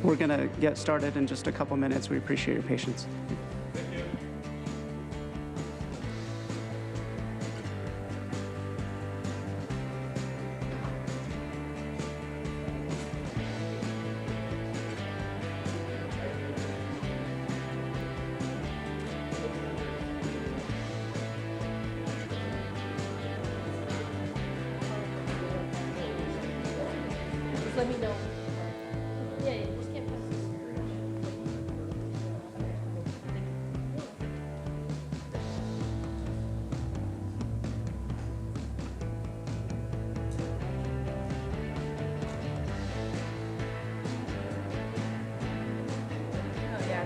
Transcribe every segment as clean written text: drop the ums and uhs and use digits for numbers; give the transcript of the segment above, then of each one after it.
We're going to get started in just a couple minutes. We appreciate your patience. Just let me know. Yeah, yeah, just can't press. Oh, yeah.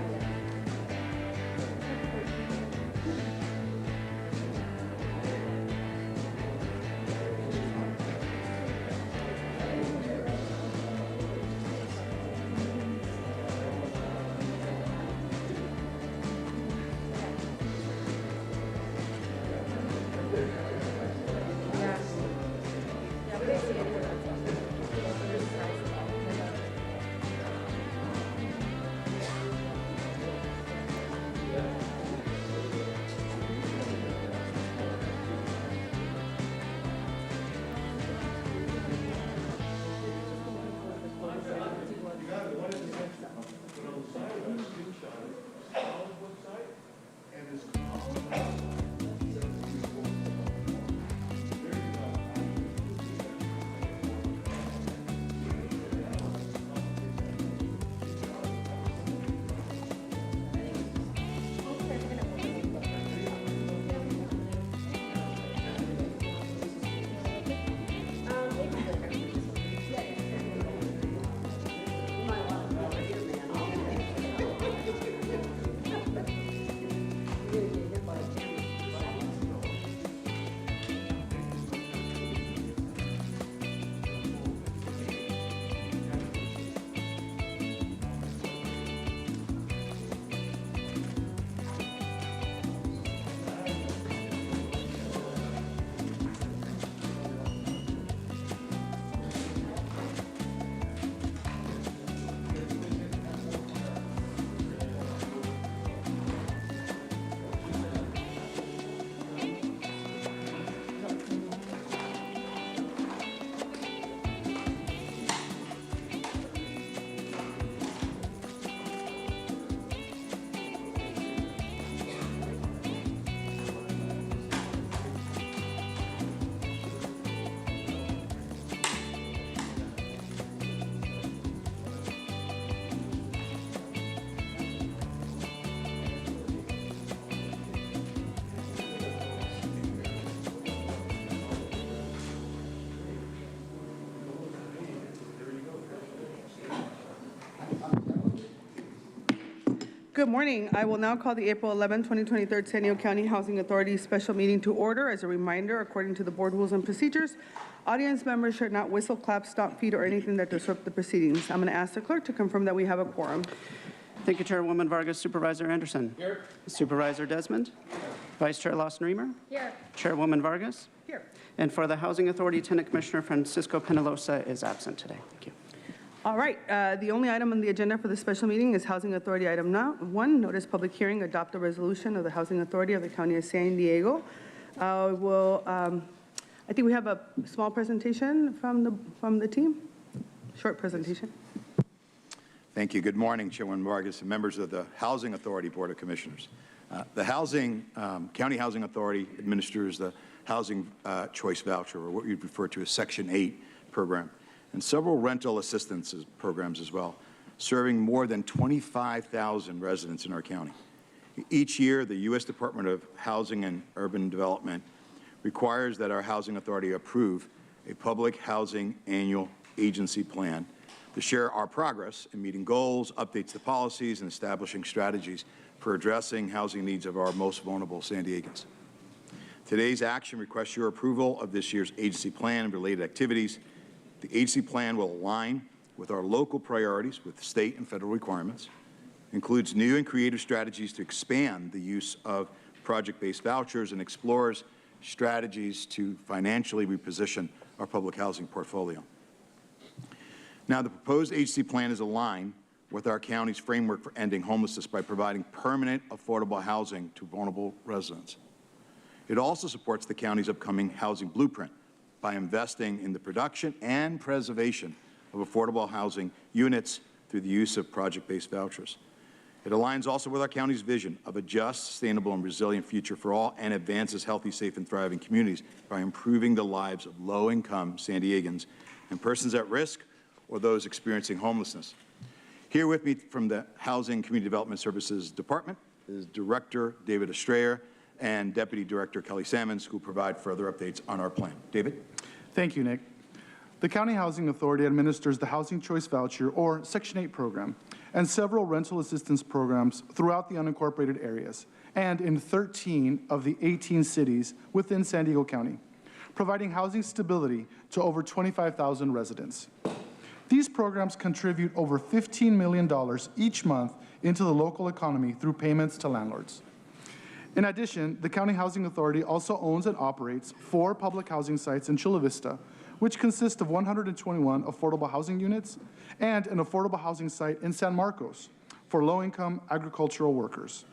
Good morning. I will now call the April 11, 2023 Centennial County Housing Authority special meeting to order. As a reminder, according to the board rules and procedures, audience members should not whistle, clap, stomp feet, or anything that disrupts the proceedings. I'm going to ask the clerk to confirm that we have a quorum. Thank you, Chairwoman Vargas. Supervisor Anderson. Here. Supervisor Desmond. Vice Chair Lawson-Remer. Here. Chairwoman Vargas. Here. And for the Housing Authority, Lieutenant Commissioner Francisco Penalosa is absent today. Thank you. All right. The only item on the agenda for the special meeting is Housing Authority Item 1, Notice Public Hearing, Adopt a Resolution of the Housing Authority of the County of San Diego. I think we have a small presentation from the team. Short presentation. Thank you. Good morning, Chairwoman Vargas and members of the Housing Authority Board of Commissioners. The County Housing Authority administers the Housing Choice Voucher, or what we refer to as Section 8 program, and several rental assistance programs as well, serving more than 25,000 residents in our county. Each year, the U.S. Department of Housing and Urban Development requires that our Housing Authority approve a public housing annual agency plan to share our progress in meeting goals, updates to policies, and establishing strategies for addressing housing needs of our most vulnerable San Diegans. Today's action requests your approval of this year's agency plan and related activities. The agency plan will align with our local priorities with state and federal requirements, includes new and creative strategies to expand the use of project-based vouchers, and explores strategies to financially reposition our public housing portfolio. Now, the proposed agency plan is aligned with our county's framework for ending homelessness by providing permanent, affordable housing to vulnerable residents. It also supports the county's upcoming housing blueprint by investing in the production and preservation of affordable housing units through the use of project-based vouchers. It aligns also with our county's vision of a just, sustainable, and resilient future for all, and advances healthy, safe, and thriving communities by improving the lives of low-income San Diegans and persons at risk or those experiencing homelessness. Here with me from the Housing and Community Development Services Department is Director David Estrella and Deputy Director Kelly Salmons, who will provide further updates on our plan. David? Thank you, Nick. The County Housing Authority administers the Housing Choice Voucher, or Section 8 program, and several rental assistance programs throughout the unincorporated areas and in 13 of the 18 cities within San Diego County, providing housing stability to over 25,000 residents. These programs contribute over $15 million each month into the local economy through payments to landlords. In addition, the County Housing Authority also owns and operates 4 public housing sites in Chula Vista, which consist of 121 affordable housing units and an affordable housing site in San Marcos for low-income agricultural workers.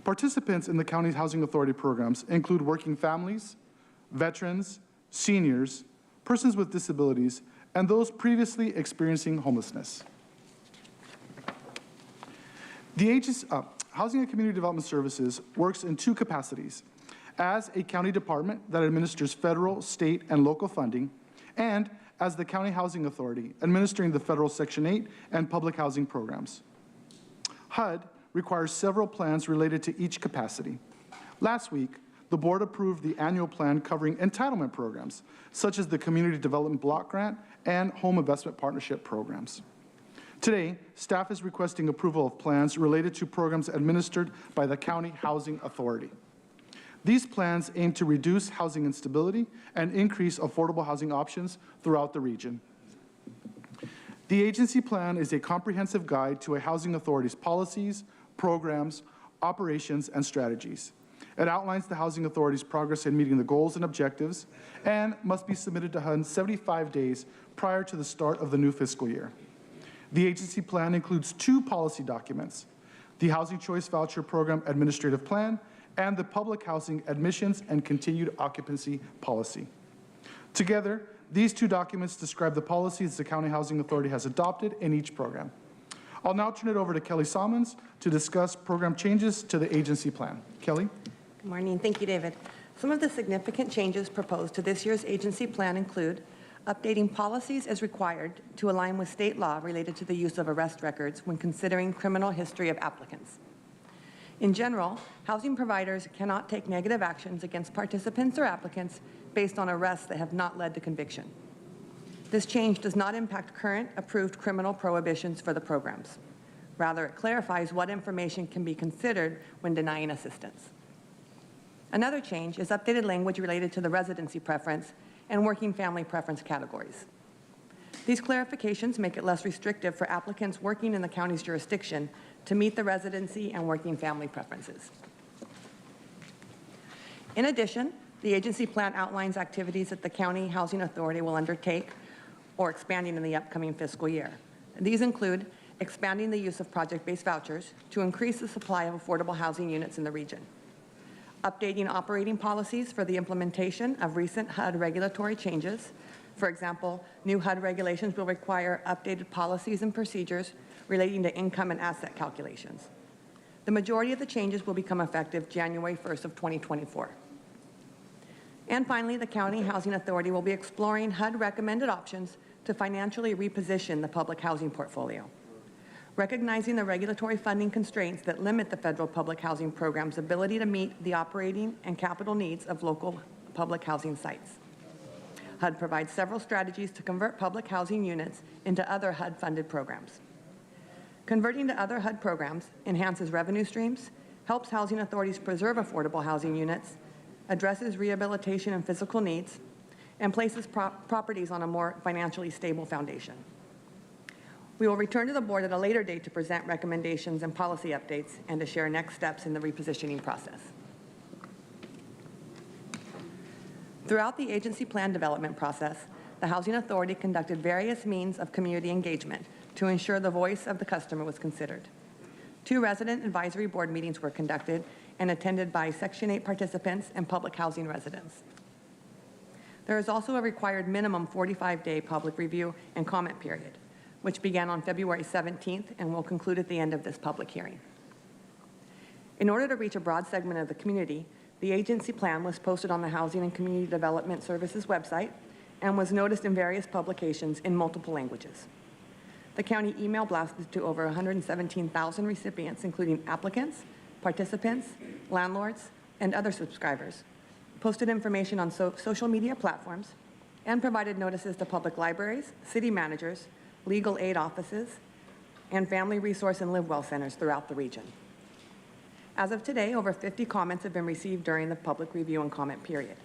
Participants in the County Housing Authority programs include working families, veterans, seniors, persons with disabilities, and those previously experiencing homelessness. The Housing and Community Development Services works in 2 capacities: as a county department that administers federal, state, and local funding, and as the County Housing Authority, administering the federal Section 8 and public housing programs. HUD requires several plans related to each capacity. Last week, the board approved the annual plan covering entitlement programs, such as the Community Development Block Grant and Home Investment Partnership programs. Today, staff is requesting approval of plans related to programs administered by the County Housing Authority. These plans aim to reduce housing instability and increase affordable housing options throughout the region. The agency plan is a comprehensive guide to a housing authority's policies, programs, operations, and strategies. It outlines the housing authority's progress in meeting the goals and objectives and must be submitted to HUD 75 days prior to the start of the new fiscal year. The agency plan includes 2 policy documents: the Housing Choice Voucher Program Administrative Plan and the Public Housing Admissions and Continued Occupancy Policy. Together, these 2 documents describe the policies the County Housing Authority has adopted in each program. I'll now turn it over to Kelly Salmons to discuss program changes to the agency plan. Kelly? Good morning. Thank you, David. Some of the significant changes proposed to this year's agency plan include updating policies as required to align with state law related to the use of arrest records when considering criminal history of applicants. In general, housing providers cannot take negative actions against participants or applicants based on arrests that have not led to conviction. This change does not impact current approved criminal prohibitions for the programs. Rather, it clarifies what information can be considered when denying assistance. Another change is updated language related to the residency preference and working family preference categories. These clarifications make it less restrictive for applicants working in the county's jurisdiction to meet the residency and working family preferences. In addition, the agency plan outlines activities that the County Housing Authority will undertake or expanding in the upcoming fiscal year. These include expanding the use of project-based vouchers to increase the supply of affordable housing units in the region, updating operating policies for the implementation of recent HUD regulatory changes. For example, new HUD regulations will require updated policies and procedures relating to income and asset calculations. The majority of the changes will become effective January 1st of 2024. And finally, the County Housing Authority will be exploring HUD-recommended options to financially reposition the public housing portfolio. Recognizing the regulatory funding constraints that limit the federal public housing program's ability to meet the operating and capital needs of local public housing sites. HUD provides several strategies to convert public housing units into other HUD-funded programs. Converting to other HUD programs enhances revenue streams, helps housing authorities preserve affordable housing units, addresses rehabilitation and physical needs, and places properties on a more financially stable foundation. We will return to the board at a later date to present recommendations and policy updates and to share next steps in the repositioning process. Throughout the agency plan development process, the Housing Authority conducted various means of community engagement to ensure the voice of the customer was considered. 2 resident advisory board meetings were conducted and attended by Section 8 participants and public housing residents. There is also a required minimum 45-day public review and comment period, which began on February 17th and will conclude at the end of this public hearing. In order to reach a broad segment of the community, the agency plan was posted on the Housing and Community Development Services website and was noticed in various publications in multiple languages. The county email blasted to over 117,000 recipients, including applicants, participants, landlords, and other subscribers, posted information on social media platforms, and provided notices to public libraries, city managers, legal aid offices, and family resource and live well centers throughout the region. As of today, over 50 comments have been received during the public review and comment period.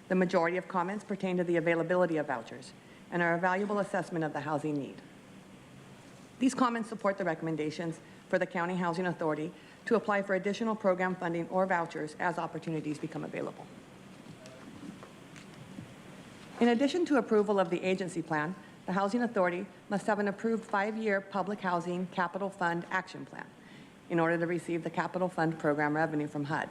The majority of comments pertain to the availability of vouchers and are a valuable assessment of the housing need. These comments support the recommendations for the County Housing Authority to apply for additional program funding or vouchers as opportunities become available. In addition to approval of the agency plan, the Housing Authority must have an approved 5-year Public Housing Capital Fund Action Plan in order to receive the Capital Fund Program revenue from HUD.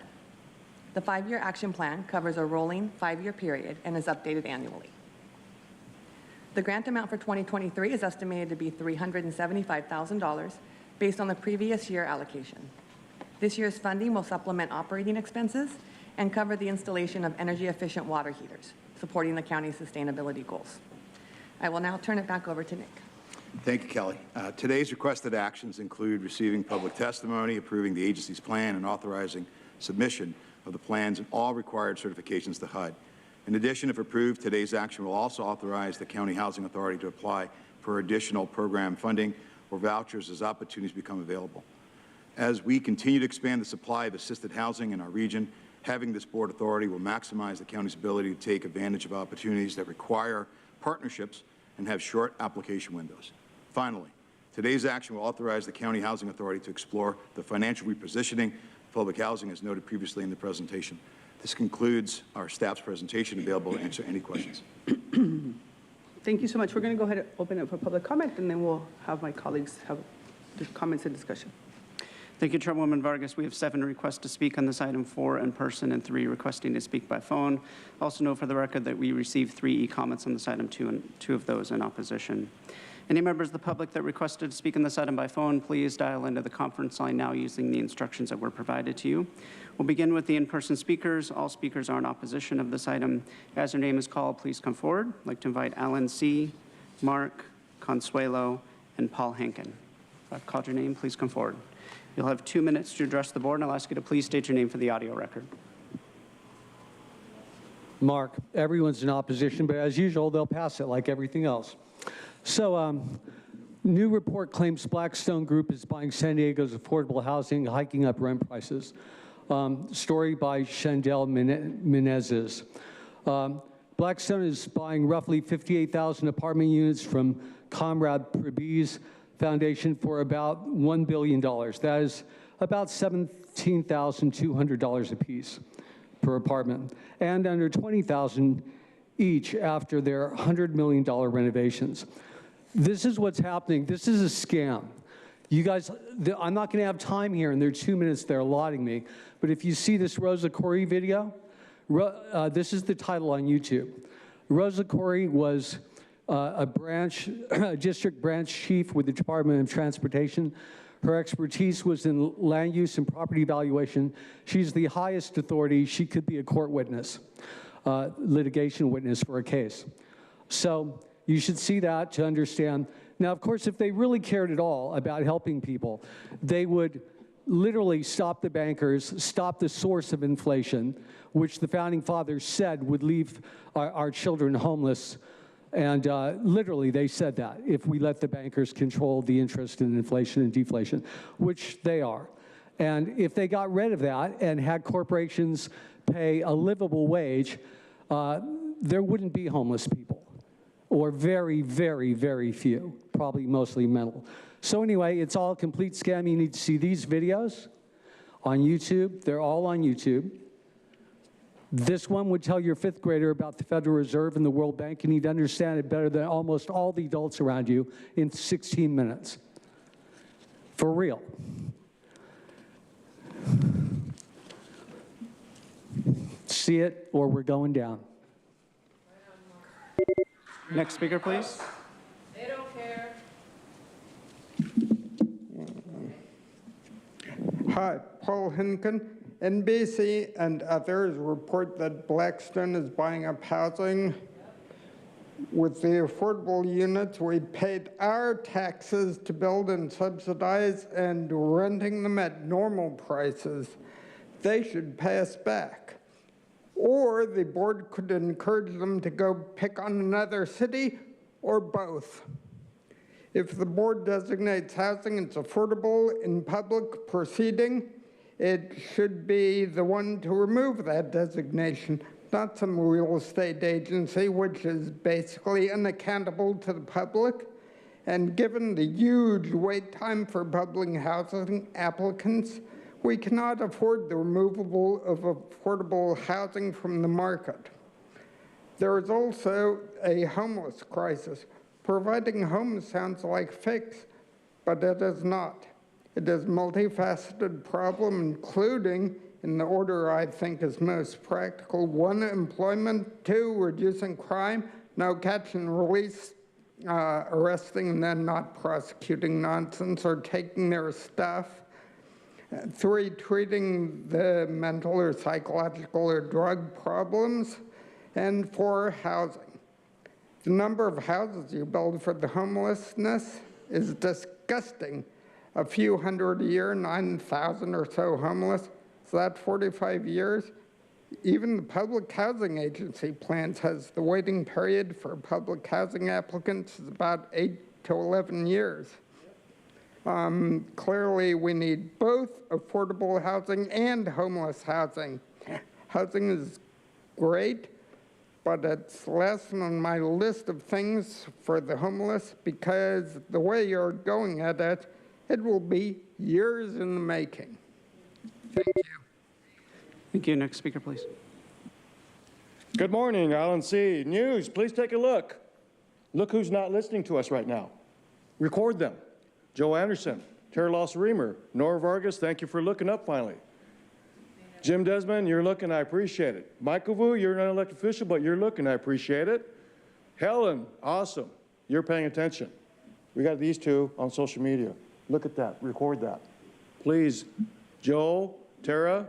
The 5-year action plan covers a rolling 5-year period and is updated annually. The grant amount for 2023 is estimated to be $375,000 based on the previous year allocation. This year's funding will supplement operating expenses and cover the installation of energy-efficient water heaters, supporting the county's sustainability goals. I will now turn it back over to Nick. Thank you, Kelly. Today's requested actions include receiving public testimony, approving the agency's plan, and authorizing submission of the plans and all required certifications to HUD. In addition, if approved, today's action will also authorize the County Housing Authority to apply for additional program funding or vouchers as opportunities become available. As we continue to expand the supply of assisted housing in our region, having this board authority will maximize the county's ability to take advantage of opportunities that require partnerships and have short application windows. Finally, today's action will authorize the County Housing Authority to explore the financial repositioning of public housing as noted previously in the presentation. This concludes our staff's presentation, available to answer any questions. Thank you so much. We're going to go ahead and open it for public comment, and then we'll have my colleagues have comments and discussion. Thank you, Chairwoman Vargas. We have 7 requests to speak on this item, 4 in person and 3 requesting to speak by phone. Also note for the record that we received 3 e-comments on this item, 2 of those in opposition. Any members of the public that requested to speak on this item by phone, please dial into the conference line now using the instructions that were provided to you. We'll begin with the in-person speakers. All speakers are in opposition of this item. As your name is called, please come forward. I'd like to invite Alan C., Mark, Consuelo, and Paul Hankin. If I've called your name, please come forward. You'll have 2 minutes to address the board, and I'll ask you to please state your name for the audio record. Mark, everyone's in opposition, but as usual, they'll pass it like everything else. So, new report claims Blackstone Group is buying San Diego's affordable housing, hiking up rent prices. Story by Shandell Menezes. Blackstone is buying roughly 58,000 apartment units from Comrade Prebi's Foundation for about $1 billion. That is about $17,200 apiece per apartment, and under $20,000 each after their $100 million renovations. This is what's happening. This is a scam. You guys, I'm not going to have time here, and there are 2 minutes they're allotting me, but if you see this Rosa Corey video, this is the title on YouTube. Rosa Corey was a district branch chief with the Department of Transportation. Her expertise was in land use and property valuation. She's the highest authority. She could be a court witness, litigation witness for a case. So you should see that to understand. Now, of course, if they really cared at all about helping people, they would literally stop the bankers, stop the source of inflation, which the founding fathers said would leave our children homeless. And literally, they said that, if we let the bankers control the interest in inflation and deflation, which they are. And if they got rid of that and had corporations pay a livable wage, there wouldn't be homeless people, or very, very, very few, probably mostly mental. So anyway, it's all a complete scam. You need to see these videos on YouTube. They're all on YouTube. This one would tell your fifth grader about the Federal Reserve and the World Bank, and he'd understand it better than almost all the adults around you in 16 minutes. For real. See it, or we're going down. Next speaker, please. They don't care. Hi, Paul Hinken. NBC and others report that Blackstone is buying up housing. With the affordable units we paid our taxes to build and subsidize, and renting them at normal prices. They should pay us back. Or the board could encourage them to go pick on another city, or both. If the board designates housing as affordable in public proceeding, it should be the one to remove that designation, not some real estate agency, which is basically unaccountable to the public. And given the huge wait time for public housing applicants, we cannot afford the removal of affordable housing from the market. There is also a homeless crisis. Providing homes sounds like fix, but it is not. It is a multifaceted problem, including, in the order I think is most practical, 1, employment, 2, reducing crime, no catch and release, arresting and then not prosecuting nonsense or taking their stuff, 3, treating the mental or psychological or drug problems, and 4, housing. The number of houses you build for the homelessness is disgusting. A few hundred a year, 9,000 or so homeless. So that 45 years. Even the Public Housing Agency plans has the waiting period for public housing applicants is about 8 to 11 years. Clearly, we need both affordable housing and homeless housing. Housing is great, but it's less on my list of things for the homeless because the way you're going at it, it will be years in the making. Thank you. Thank you. Next speaker, please. Good morning, Alan C. News, please take a look. Look who's not listening to us right now. Record them. Joe Anderson, Terry Loss-Reamer, Nora Vargas, thank you for looking up finally. Jim Desmond, you're looking, I appreciate it. Michael Vu, you're not an elected official, but you're looking, I appreciate it. Helen, awesome, you're paying attention. We got these two on social media. Look at that, record that. Please, Joe, Tara,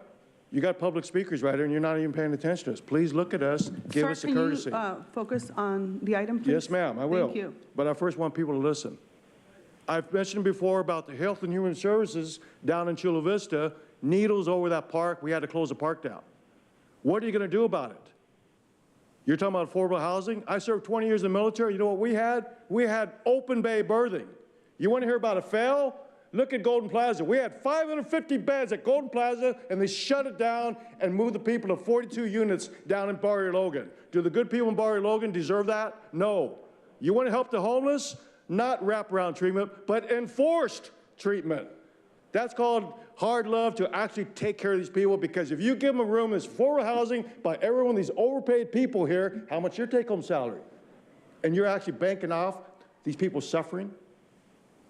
you got public speakers right here and you're not even paying attention to us. Please look at us, give us a courtesy. Can you focus on the item, please? Yes, ma'am, I will. Thank you. But I first want people to listen. I've mentioned before about the Health and Human Services down in Chula Vista, needles over that park, we had to close the park down. What are you going to do about it? You're talking about affordable housing? I served 20 years in the military. You know what we had? We had open bay berthing. You want to hear about a fail? Look at Golden Plaza. We had 550 beds at Golden Plaza, and they shut it down and moved the people to 42 units down in Barrio Logan. Do the good people in Barrio Logan deserve that? No. You want to help the homeless? Not wraparound treatment, but enforced treatment. That's called hard love, to actually take care of these people, because if you give them a room that's affordable housing by every one of these overpaid people here, how much your take-home salary? And you're actually banking off these people suffering?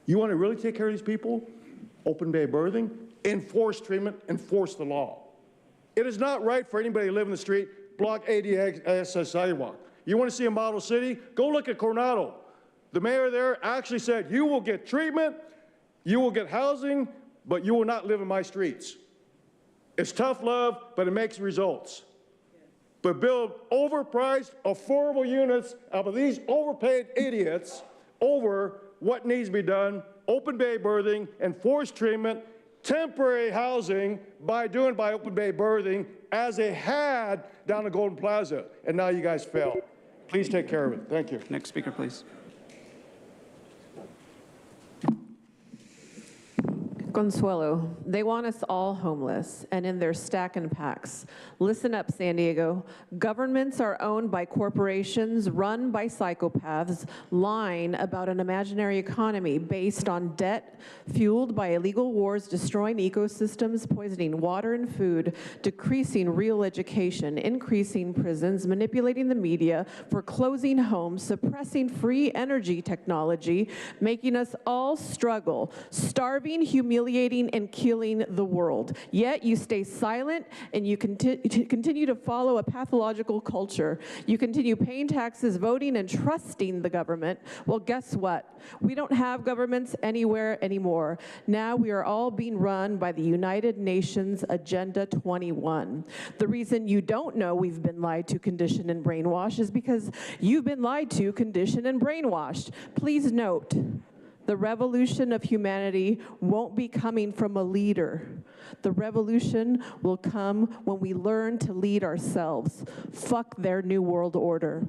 You want to really take care of these people? Open bay berthing, enforce treatment, enforce the law. It is not right for anybody to live in the street, block ADS sidewalk. You want to see a model city? Go look at Coronado. The mayor there actually said, you will get treatment, you will get housing, but you will not live in my streets. It's tough love, but it makes results. But build overpriced, affordable units out of these overpaid idiots over what needs to be done, open bay berthing, enforced treatment, temporary housing by open bay berthing as they had down at Golden Plaza, and now you guys failed. Please take care of it. Thank you. Next speaker, please. Consuelo, they want us all homeless and in their stack and packs. Listen up, San Diego. Governments are owned by corporations run by psychopaths, lying about an imaginary economy based on debt, fueled by illegal wars, destroying ecosystems, poisoning water and food, decreasing real education, increasing prisons, manipulating the media, foreclosing homes, suppressing free energy technology, making us all struggle, starving, humiliating, and killing the world. Yet you stay silent and you continue to follow a pathological culture. You continue paying taxes, voting, and trusting the government. Well, guess what? We don't have governments anywhere anymore. Now we are all being run by the United Nations Agenda 21. The reason you don't know we've been lied to, conditioned, and brainwashed is because you've been lied to, conditioned, and brainwashed. Please note, the revolution of humanity won't be coming from a leader. The revolution will come when we learn to lead ourselves. Fuck their new world order.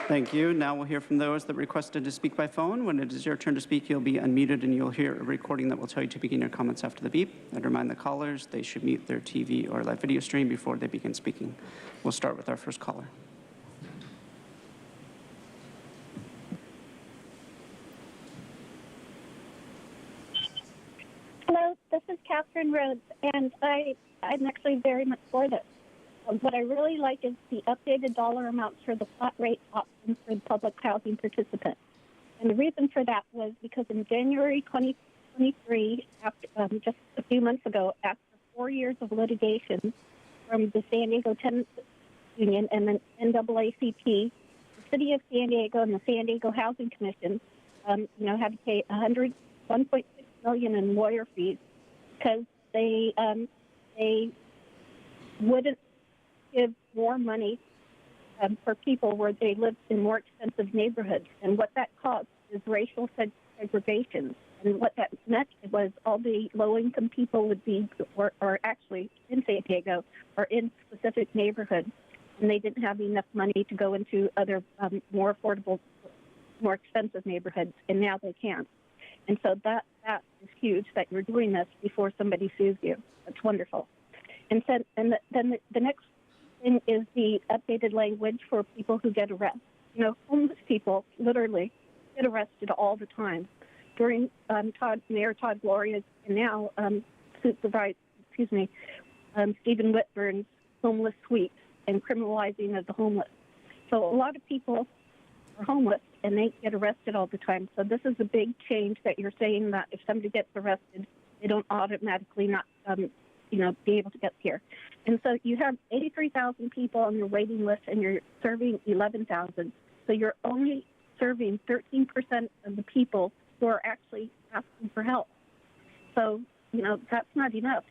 Thank you. Now we'll hear from those that requested to speak by phone. When it is your turn to speak, you'll be unmuted and you'll hear a recording that will tell you to begin your comments after the beep. I'd remind the callers they should mute their TV or live video stream before they begin speaking. We'll start with our first caller. Hello, this is Catherine Rhodes, and I'm actually very much for this. What I really like is the updated dollar amounts for the flat rate option for the public housing participants. And the reason for that was because in January 2023, after, just a few months ago, after 4 years of litigation from the San Diego Tenants Union and the NAACP, the City of San Diego and the San Diego Housing Commission, had to pay $1.6 million in lawyer fees because they wouldn't give more money for people where they lived in more expensive neighborhoods. And what that caused is racial segregation. And what that meant was all the low-income people would be, or actually in San Diego, or in specific neighborhoods, and they didn't have enough money to go into other more affordable, more expensive neighborhoods, and now they can. And so that is huge that you're doing this before somebody sues you. That's wonderful. And then the next thing is the updated language for people who get arrested. Homeless people literally get arrested all the time. During Mayor Todd Gloria's and now Stephen Whitburn's homeless sweeps and criminalizing of the homeless. So a lot of people are homeless and they get arrested all the time. So this is a big change that you're saying that if somebody gets arrested, they don't automatically not, be able to get here. And so you have 83,000 people on your waiting list and you're serving 11,000. So you're only serving 13% of the people who are actually asking for help. So, that's not enough.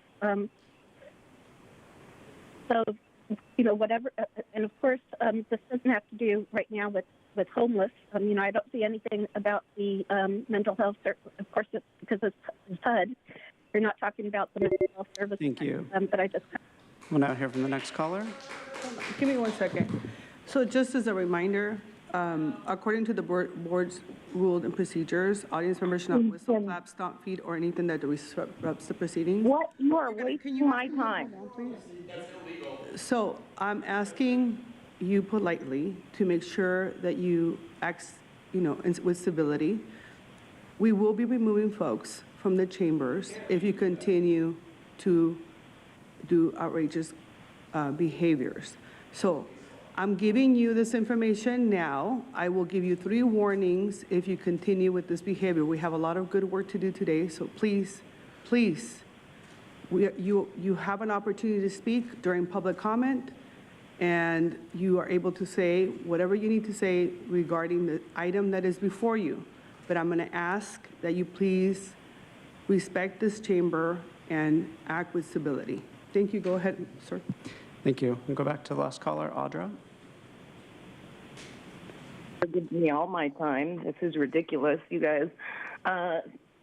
Whatever, and of course, this doesn't have to do right now with homeless. I don't see anything about the mental health. Of course, it's because it's HUD. You're not talking about the mental health services. Thank you. But I just... We'll now hear from the next caller. Give me 1 second. So just as a reminder, according to the board's rules and procedures, audience members should not whistle, clap, stomp, feet, or anything that disrupts the proceedings. What? You are wasting my time. So I'm asking you politely to make sure that you act, with civility. We will be removing folks from the chambers if you continue to do outrageous behaviors. So I'm giving you this information now. I will give you 3 warnings if you continue with this behavior. We have a lot of good work to do today, so please, you have an opportunity to speak during public comment, and you are able to say whatever you need to say regarding the item that is before you. But I'm going to ask that you please respect this chamber and act with civility. Thank you. Go ahead, sir. Thank you. We'll go back to the last caller, Audra. Give me all my time. This is ridiculous, you guys.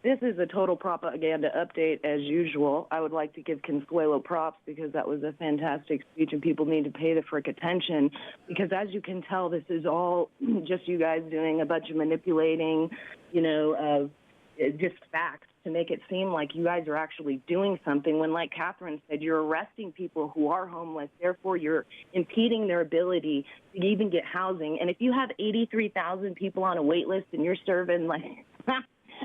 This is a total propaganda update as usual. I would like to give Consuelo props because that was a fantastic speech and people need to pay the frick attention because as you can tell, this is all just you guys doing a bunch of manipulating, just facts to make it seem like you guys are actually doing something when, like Catherine said, you're arresting people who are homeless. Therefore, you're impeding their ability to even get housing. And if you have 83,000 people on a wait list and you're serving like...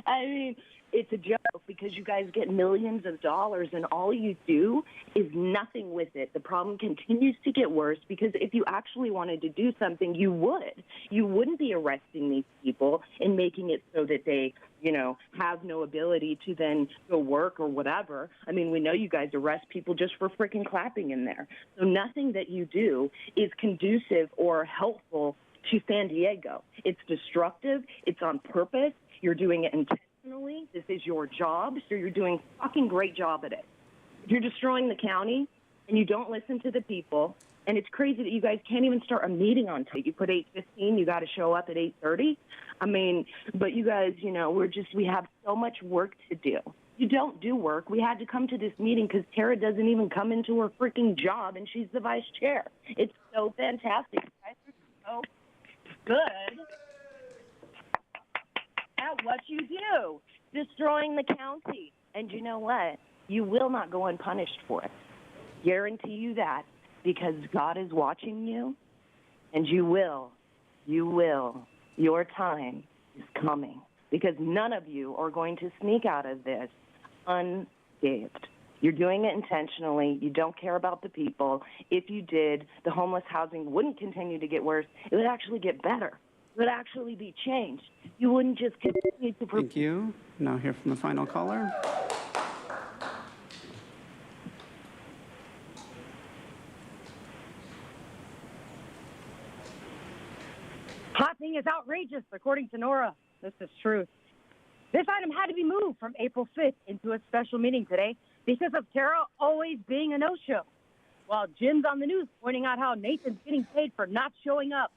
I mean, it's a joke because you guys get millions of dollars and all you do is nothing with it. The problem continues to get worse because if you actually wanted to do something, you would. You wouldn't be arresting these people and making it so that they, have no ability to then go work or whatever. I mean, we know you guys arrest people just for freaking clapping in there. So nothing that you do is conducive or helpful to San Diego. It's destructive. It's on purpose. You're doing it intentionally. This is your job, so you're doing a fucking great job at it. You're destroying the county, and you don't listen to the people, and it's crazy that you guys can't even start a meeting on time. You put 8:15, you got to show up at 8:30. I mean, but you guys, we have so much work to do. You don't do work. We had to come to this meeting because Tara doesn't even come into her freaking job, and she's the vice chair. It's so fantastic. You guys are so good at what you do, destroying the county. And you know what? You will not go unpunished for it. Guarantee you that, because God is watching you, and you will. Your time is coming, because none of you are going to sneak out of this unscathed. You're doing it intentionally. You don't care about the people. If you did, the homeless housing wouldn't continue to get worse. It would actually get better. It would actually be changed. You wouldn't just continue to... Thank you. Now hear from the final caller. Hopping is outrageous, according to Nora. This is truth. This item had to be moved from April 5th into a special meeting today because of Tara always being a no-show. While Jim's on the news pointing out how Nathan's getting paid for not showing up.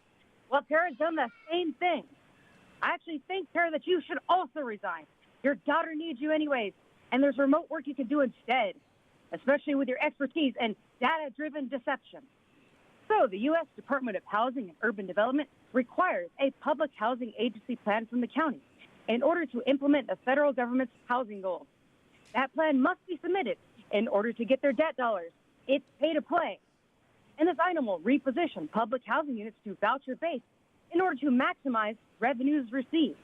Well, Tara's done the same thing. I actually think, Tara, that you should also resign. Your daughter needs you anyways, and there's remote work you can do instead, especially with your expertise and data-driven deception. So the U.S. Department of Housing and Urban Development requires a public housing agency plan from the county in order to implement the federal government's housing goals. That plan must be submitted in order to get their debt dollars. It's pay to play. And this item will reposition public housing units to voucher-based in order to maximize revenues received.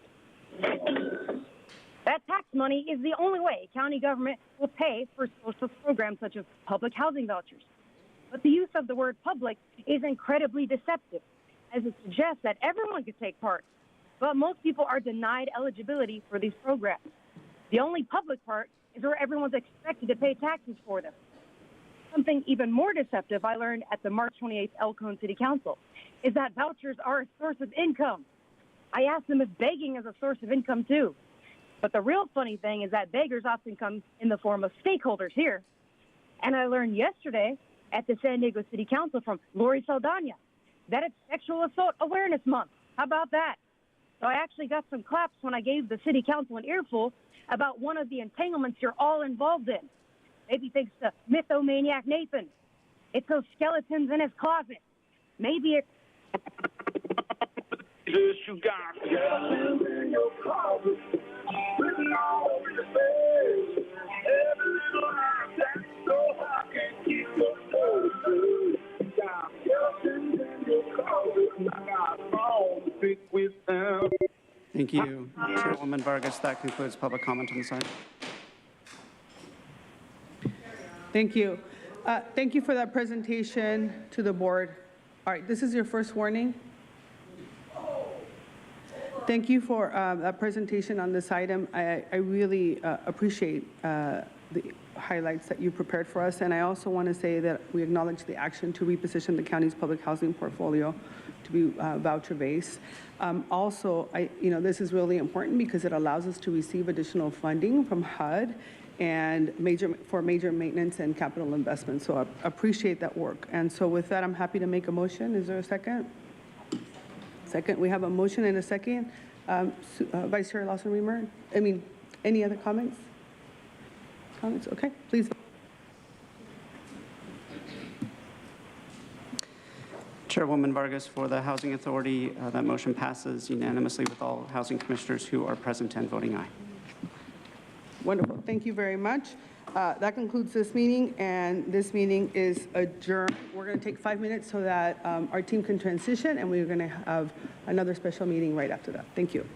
That tax money is the only way county government will pay for social programs such as public housing vouchers. But the use of the word public is incredibly deceptive, as it suggests that everyone could take part. But most people are denied eligibility for these programs. The only public part is where everyone's expected to pay taxes for them. Something even more deceptive I learned at the March 28th El Cajon City Council is that vouchers are a source of income. I asked them if begging is a source of income too. But the real funny thing is that beggars often come in the form of stakeholders here. And I learned yesterday at the San Diego City Council from Lori Saldana that it's Sexual Assault Awareness Month. How about that? So I actually got some claps when I gave the City Council an earful about one of the entanglements you're all involved in. Maybe thanks to mythomaniac Nathan. It's those skeletons in his closet. Maybe it's... You got skeletons in your closet, written all over your face. Every little lie that's so I can't keep your soul true. You got skeletons in your closet, I got bones to pick with them. Thank you, Chairwoman Vargas. That concludes public comment on the side. Thank you. Thank you for that presentation to the board. All right, this is your first warning. Thank you for that presentation on this item. I really appreciate the highlights that you prepared for us. And I also want to say that we acknowledge the action to reposition the county's public housing portfolio to be voucher-based. Also, this is really important because it allows us to receive additional funding from HUD and for major maintenance and capital investments. So I appreciate that work. And so with that, I'm happy to make a motion. Is there a second? Second, we have a motion and a second Vice Chair Lawson-Remer, any other comments? Comments, okay, please. Chairwoman Vargas, for the Housing Authority, that motion passes unanimously with all housing commissioners who are present and voting aye. Wonderful, thank you very much. That concludes this meeting, and this meeting is adjourned. We're going to take 5 minutes so that our team can transition, and we're going to have another special meeting right after that. Thank you.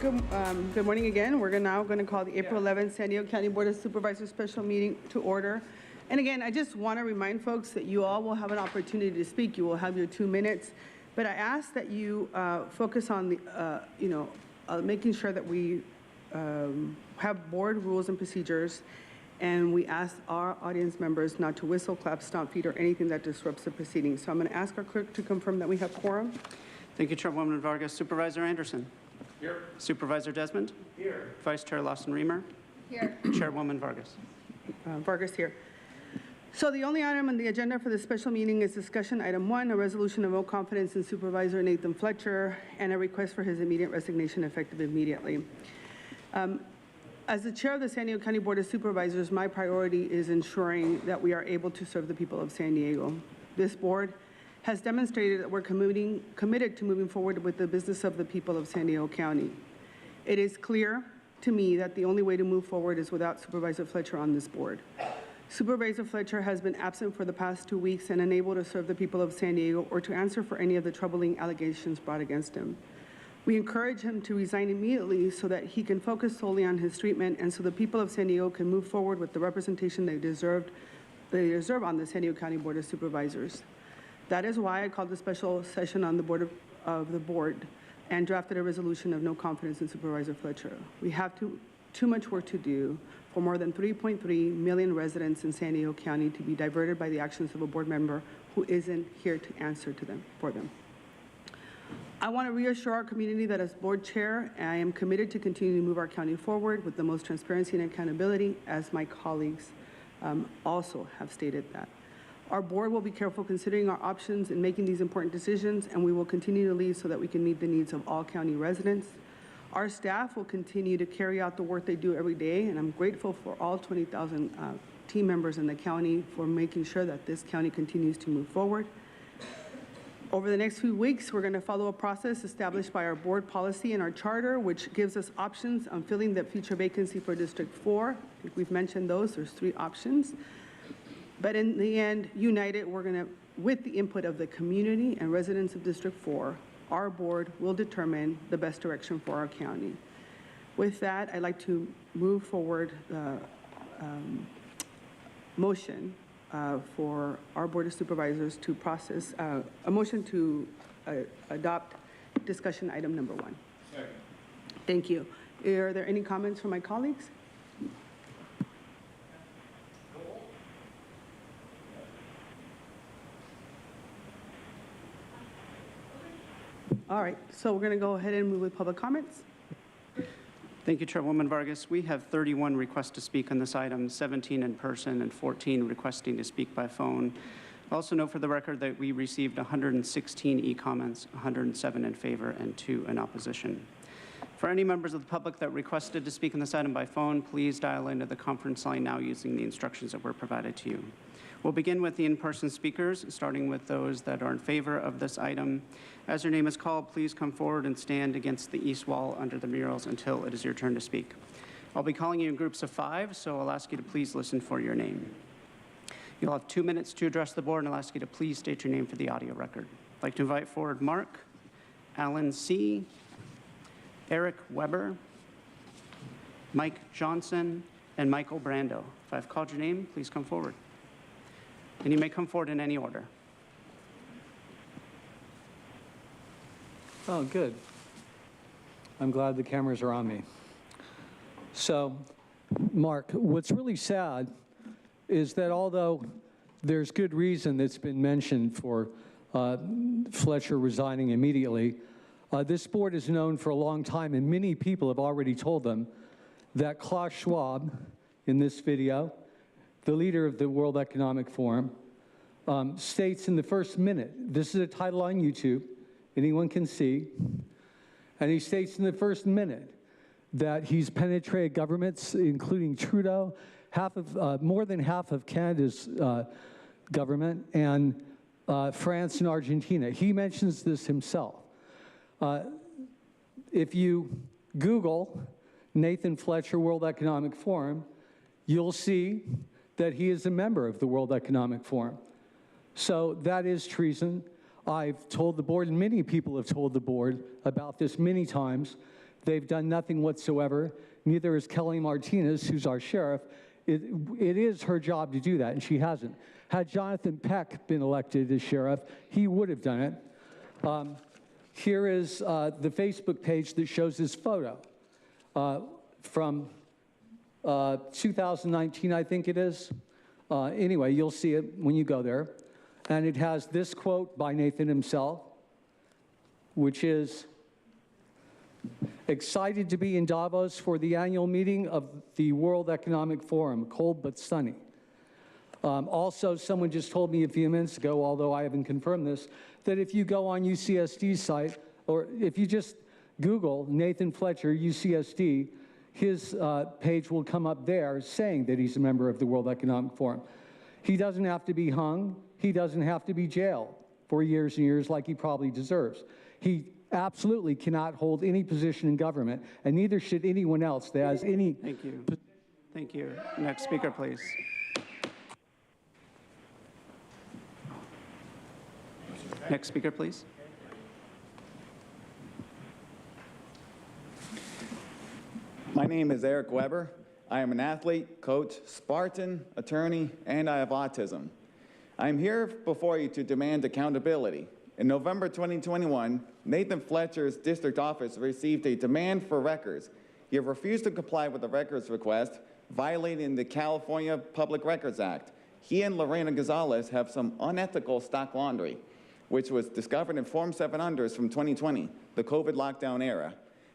Good morning again. We're now going to call the April 11th San Diego County Board of Supervisors special meeting to order. And again, I just want to remind folks that you all will have an opportunity to speak. You will have your 2 minutes. But I ask that you focus on the, making sure that we have board rules and procedures. And we ask our audience members not to whistle, clap, stomp feet, or anything that disrupts the proceedings. So I'm going to ask our clerk to confirm that we have quorum. Thank you, Chairwoman Vargas. Supervisor Anderson? Here. Supervisor Desmond? Here. Vice Chair Lawson-Remer? Here. Chairwoman Vargas? Vargas here. So the only item on the agenda for this special meeting is discussion item 1, a resolution of no confidence in Supervisor Nathan Fletcher, and a request for his immediate resignation effective immediately. As the chair of the San Diego County Board of Supervisors, my priority is ensuring that we are able to serve the people of San Diego. This board has demonstrated that we're committed to moving forward with the business of the people of San Diego County. It is clear to me that the only way to move forward is without Supervisor Fletcher on this board. Supervisor Fletcher has been absent for the past 2 weeks and unable to serve the people of San Diego or to answer for any of the troubling allegations brought against him. We encourage him to resign immediately so that he can focus solely on his treatment and so the people of San Diego can move forward with the representation they deserve on the San Diego County Board of Supervisors. That is why I called a special session on the board of the board and drafted a resolution of no confidence in Supervisor Fletcher. We have too much work to do for more than 3.3 million residents in San Diego County to be diverted by the actions of a board member who isn't here to answer to them for them. I want to reassure our community that as board chair, I am committed to continue to move our county forward with the most transparency and accountability, as my colleagues also have stated that. Our board will be careful considering our options in making these important decisions, and we will continue to lead so that we can meet the needs of all county residents. Our staff will continue to carry out the work they do every day, and I'm grateful for all 20,000 team members in the county for making sure that this county continues to move forward. Over the next few weeks, we're going to follow a process established by our board policy and our charter, which gives us options on filling the future vacancy for District 4. I think we've mentioned those. There's 3 options. But in the end, united, we're going to, with the input of the community and residents of District 4, our board will determine the best direction for our county. With that, I'd like to move forward the motion for our Board of Supervisors to process, a motion to adopt discussion item number 1. Second. Thank you. Are there any comments from my colleagues? All right, so we're going to go ahead and move with public comments. Thank you, Chairwoman Vargas. We have 31 requests to speak on this item, 17 in person and 14 requesting to speak by phone. Also note for the record that we received 116 e-comments, 107 in favor and 2 in opposition. For any members of the public that requested to speak on this item by phone, please dial into the conference line now using the instructions that were provided to you. We'll begin with the in-person speakers, starting with those that are in favor of this item. As your name is called, please come forward and stand against the east wall under the murals until it is your turn to speak. I'll be calling you in groups of 5, so I'll ask you to please listen for your name. You'll have 2 minutes to address the board, and I'll ask you to please state your name for the audio record. I'd like to invite forward Mark, Alan C., Eric Weber, Mike Johnson, and Michael Brando. If I've called your name, please come forward. And you may come forward in any order. Oh, good. I'm glad the cameras are on me. So, Mark, what's really sad is that although there's good reason that's been mentioned for Fletcher resigning immediately, this board is known for a long time, and many people have already told them that Klaus Schwab, in this video, the leader of the World Economic Forum, states in the first minute, this is a title on YouTube, anyone can see, and he states in the first minute that he's penetrated governments, including Trudeau, more than half of Canada's government, and France and Argentina. He mentions this himself. If you Google Nathan Fletcher World Economic Forum, you'll see that he is a member of the World Economic Forum. So that is treason. I've told the board, and many people have told the board about this many times, They've done nothing whatsoever. Neither is Kelly Martinez, who's our sheriff. It is her job to do that, and she hasn't. Had Jonathan Peck been elected as sheriff, he would have done it. Here is the Facebook page that shows this photo from 2019, I think it is. Anyway, you'll see it when you go there. And it has this quote by Nathan himself, which is, "Excited to be in Davos for the annual meeting of the World Economic Forum, cold but sunny." Also, someone just told me a few minutes ago, although I haven't confirmed this, that if you go on UCSD's site, or if you just Google Nathan Fletcher, UCSD, his page will come up there saying that he's a member of the World Economic Forum. He doesn't have to be hung. He doesn't have to be jailed for years and years like he probably deserves. He absolutely cannot hold any position in government, and neither should anyone else that has any... Thank you. Thank you. Next speaker, please. Next speaker, please. My name is Eric Weber. I am an athlete, coach, Spartan, attorney, and I have autism. I am here before you to demand accountability. In November 2021, Nathan Fletcher's district office received a demand for records. He refused to comply with the records request, violating the California Public Records Act. He and Lorena Gonzalez have some unethical stock laundry, which was discovered in Form 700s from 2020, the COVID lockdown era.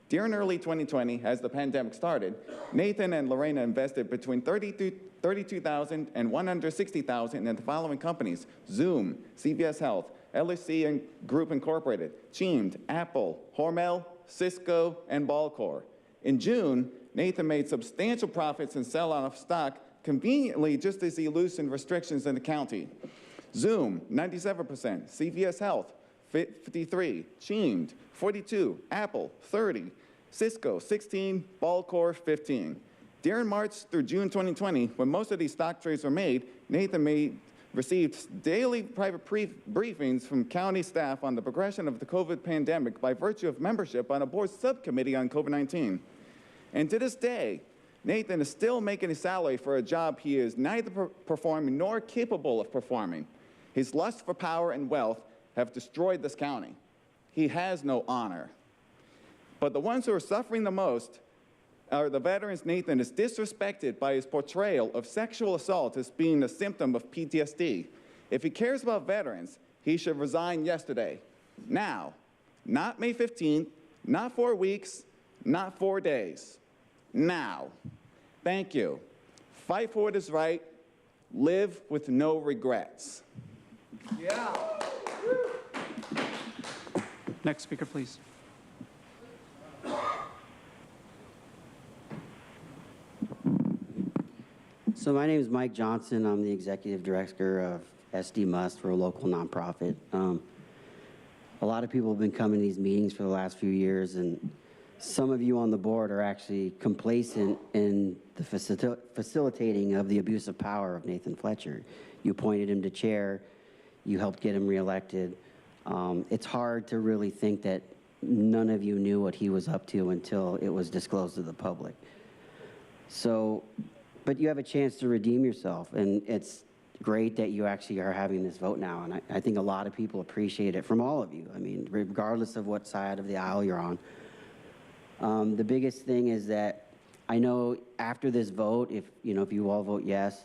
During early 2020, as the pandemic started, Nathan and Lorena invested between $32,000 and $160,000 in the following companies: Zoom, CVS Health, LSC Group Incorporated, Chemed, Apple, Hormel, Cisco, and Ballcore. In June, Nathan made substantial profits and sell off stock conveniently just as he loosened restrictions in the county. Zoom, 97%, CVS Health, 53, Chemed, 42, Apple, 30, Cisco, 16, Ballcore, 15. During March through June 2020, when most of these stock trades were made, Nathan received daily private briefings from county staff on the progression of the COVID pandemic by virtue of membership on a board subcommittee on COVID-19. And to this day, Nathan is still making a salary for a job he is neither performing nor capable of performing. His lust for power and wealth have destroyed this county. He has no honor. But the ones who are suffering the most are the veterans Nathan is disrespected by his portrayal of sexual assault as being a symptom of PTSD. If he cares about veterans, he should resign yesterday. Now, not May 15th, not 4 weeks, not 4 days. Now. Thank you. Fight for what is right. Live with no regrets. Yeah. Next speaker, please. So my name is Mike Johnson. I'm the executive director of SD Must. We're a local nonprofit. A lot of people have been coming to these meetings for the last few years, and some of you on the board are actually complacent in the facilitating of the abuse of power of Nathan Fletcher. You appointed him to chair. You helped get him reelected. It's hard to really think that none of you knew what he was up to until it was disclosed to the public. So, but you have a chance to redeem yourself, and it's great that you actually are having this vote now, and I think a lot of people appreciate it from all of you. I mean, regardless of what side of the aisle you're on. The biggest thing is that I know after this vote, if you all vote yes,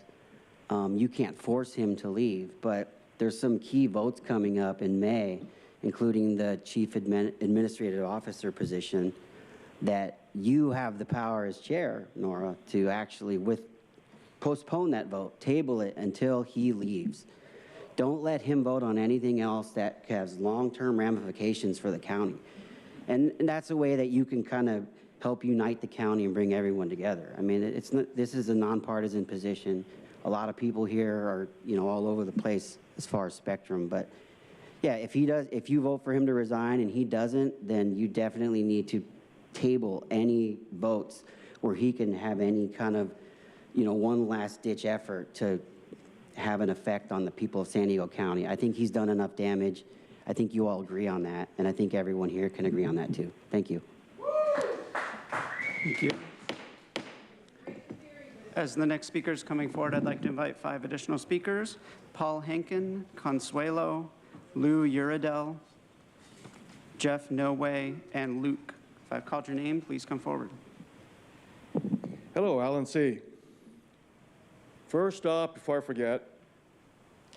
you can't force him to leave, but there's some key votes coming up in May, including the chief administrative officer position, that you have the power as chair, Nora, to actually postpone that vote, table it until he leaves. Don't let him vote on anything else that has long-term ramifications for the county. And that's a way that you can kind of help unite the county and bring everyone together. I mean, this is a nonpartisan position. A lot of people here are, all over the place as far as spectrum. But yeah, if you vote for him to resign and he doesn't, then you definitely need to table any votes where he can have any kind of, one last ditch effort to have an effect on the people of San Diego County. I think he's done enough damage. I think you all agree on that, and I think everyone here can agree on that too. Thank you. Thank you. As the next speaker is coming forward, I'd like to invite 5 additional speakers: Paul Henkin, Consuelo, Lou Uridel, Jeff Noway, and Luke. If I've called your name, please come forward. Hello, Alan C. First off, before I forget,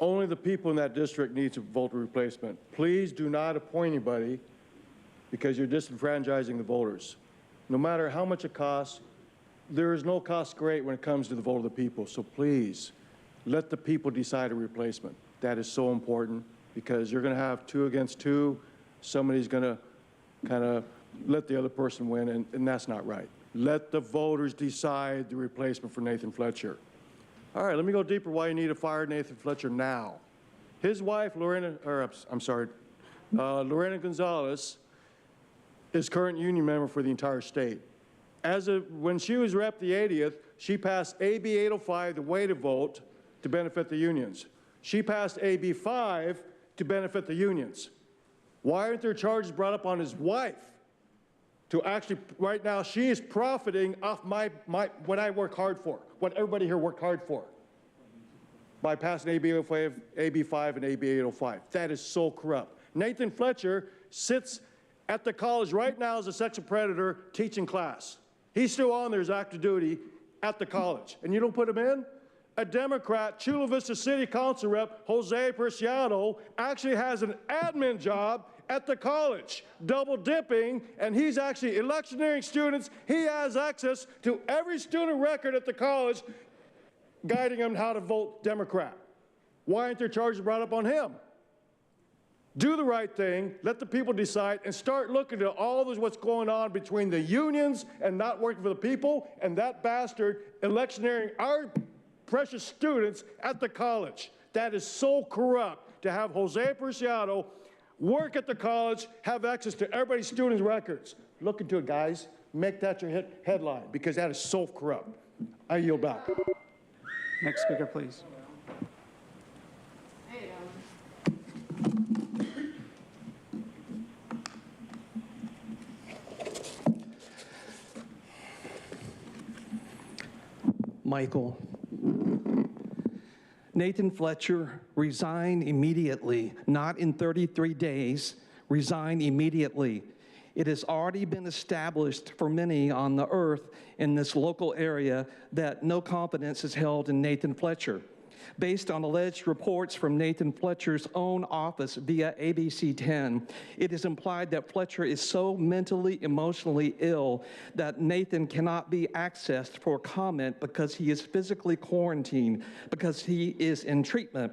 only the people in that district need to vote replacement. Please do not appoint anybody because you're disenfranchising the voters. No matter how much it costs, there is no cost great when it comes to the vote of the people. So please, let the people decide a replacement. That is so important because you're going to have 2 against 2. Somebody's going to kind of let the other person win, and that's not right. Let the voters decide the replacement for Nathan Fletcher. All right, let me go deeper why you need to fire Nathan Fletcher now. His wife, Lorena Gonzalez, is current union member for the entire state. When she was Rep the 80th, she passed AB 805, the way to vote, to benefit the unions. She passed AB 5 to benefit the unions. Why aren't there charges brought up on his wife? To actually, right now, she is profiting off what I work hard for, what everybody here worked hard for, by passing AB 5 and AB 805. That is so corrupt. Nathan Fletcher sits at the college right now as a sexual predator teaching class. He's still on there as active duty at the college. And you don't put him in? A Democrat, Chula Vista City Council Rep, Jose Preciado, actually has an admin job at the college, double dipping, and he's actually electioneering students. He has access to every student record at the college, guiding them how to vote Democrat. Why aren't there charges brought up on him? Do the right thing, let the people decide, and start looking at all this what's going on between the unions and not working for the people, and that bastard electioneering our precious students at the college. That is so corrupt to have Jose Preciado work at the college, have access to everybody's students' records. Look into it, guys. Make that your headline, because that is so corrupt. I yield back. Next speaker, please. Michael. Nathan Fletcher, resign immediately, not in 33 days, resign immediately. It has already been established for many on the earth in this local area that no confidence is held in Nathan Fletcher. Based on alleged reports from Nathan Fletcher's own office via ABC 10, it is implied that Fletcher is so mentally, emotionally ill that Nathan cannot be accessed for comment because he is physically quarantined, because he is in treatment.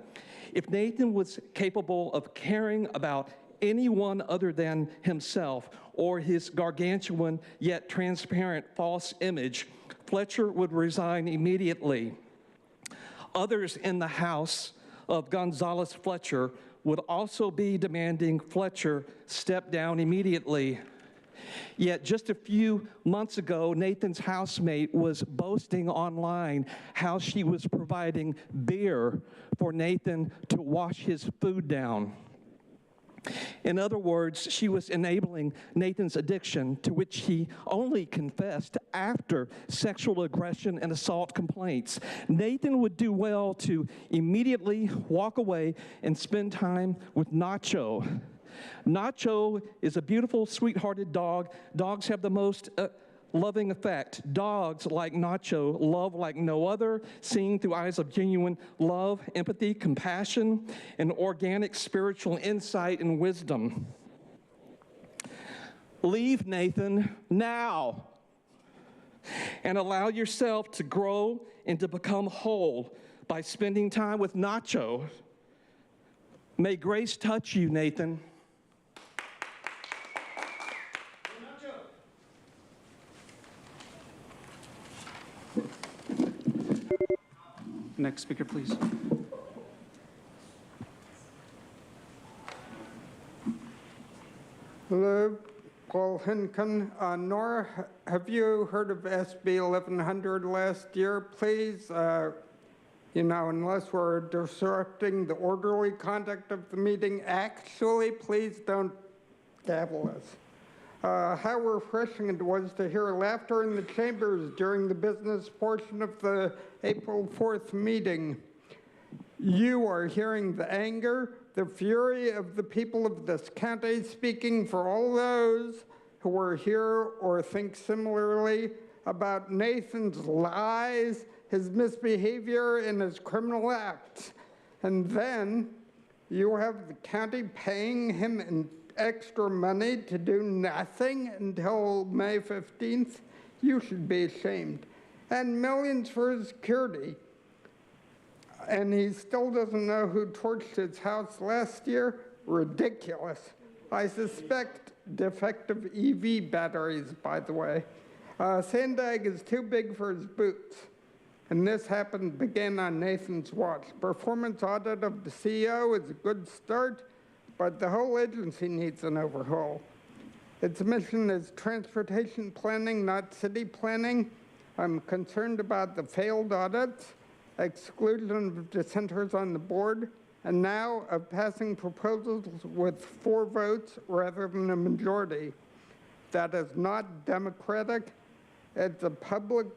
If Nathan was capable of caring about anyone other than himself or his gargantuan yet transparent false image, Fletcher would resign immediately. Others in the house of Gonzalez Fletcher would also be demanding Fletcher step down immediately. Yet just a few months ago, Nathan's housemate was boasting online how she was providing beer for Nathan to wash his food down. In other words, she was enabling Nathan's addiction, to which he only confessed after sexual aggression and assault complaints. Nathan would do well to immediately walk away and spend time with Nacho. Nacho is a beautiful, sweethearted dog. Dogs have the most loving effect. Dogs like Nacho love like no other, seeing through eyes of genuine love, empathy, compassion, and organic spiritual insight and wisdom. Leave Nathan now and allow yourself to grow and to become whole by spending time with Nacho. May grace touch you, Nathan. Next speaker, please. Hello, Paul Hinken. Nora, have you heard of SB 1100 last year? Please, unless we're disrupting the orderly conduct of the meeting, actually, please don't gavel us. how refreshing it was to hear laughter in the chambers during the business portion of the April 4th meeting. You are hearing the anger, the fury of the people of this county, speaking for all those who are here or think similarly about Nathan's lies, his misbehavior, and his criminal acts. And then you have the county paying him in extra money to do nothing until May 15th. You should be ashamed. And millions for his security. And he still doesn't know who torched his house last year? Ridiculous. I suspect defective EV batteries, by the way. Sandag is too big for his boots. And this began on Nathan's watch. Performance audit of the CEO is a good start, but the whole agency needs an overhaul. Its mission is transportation planning, not city planning. I'm concerned about the failed audits, exclusion of dissenters on the board, and now of passing proposals with 4 votes rather than a majority. That is not democratic. It's a public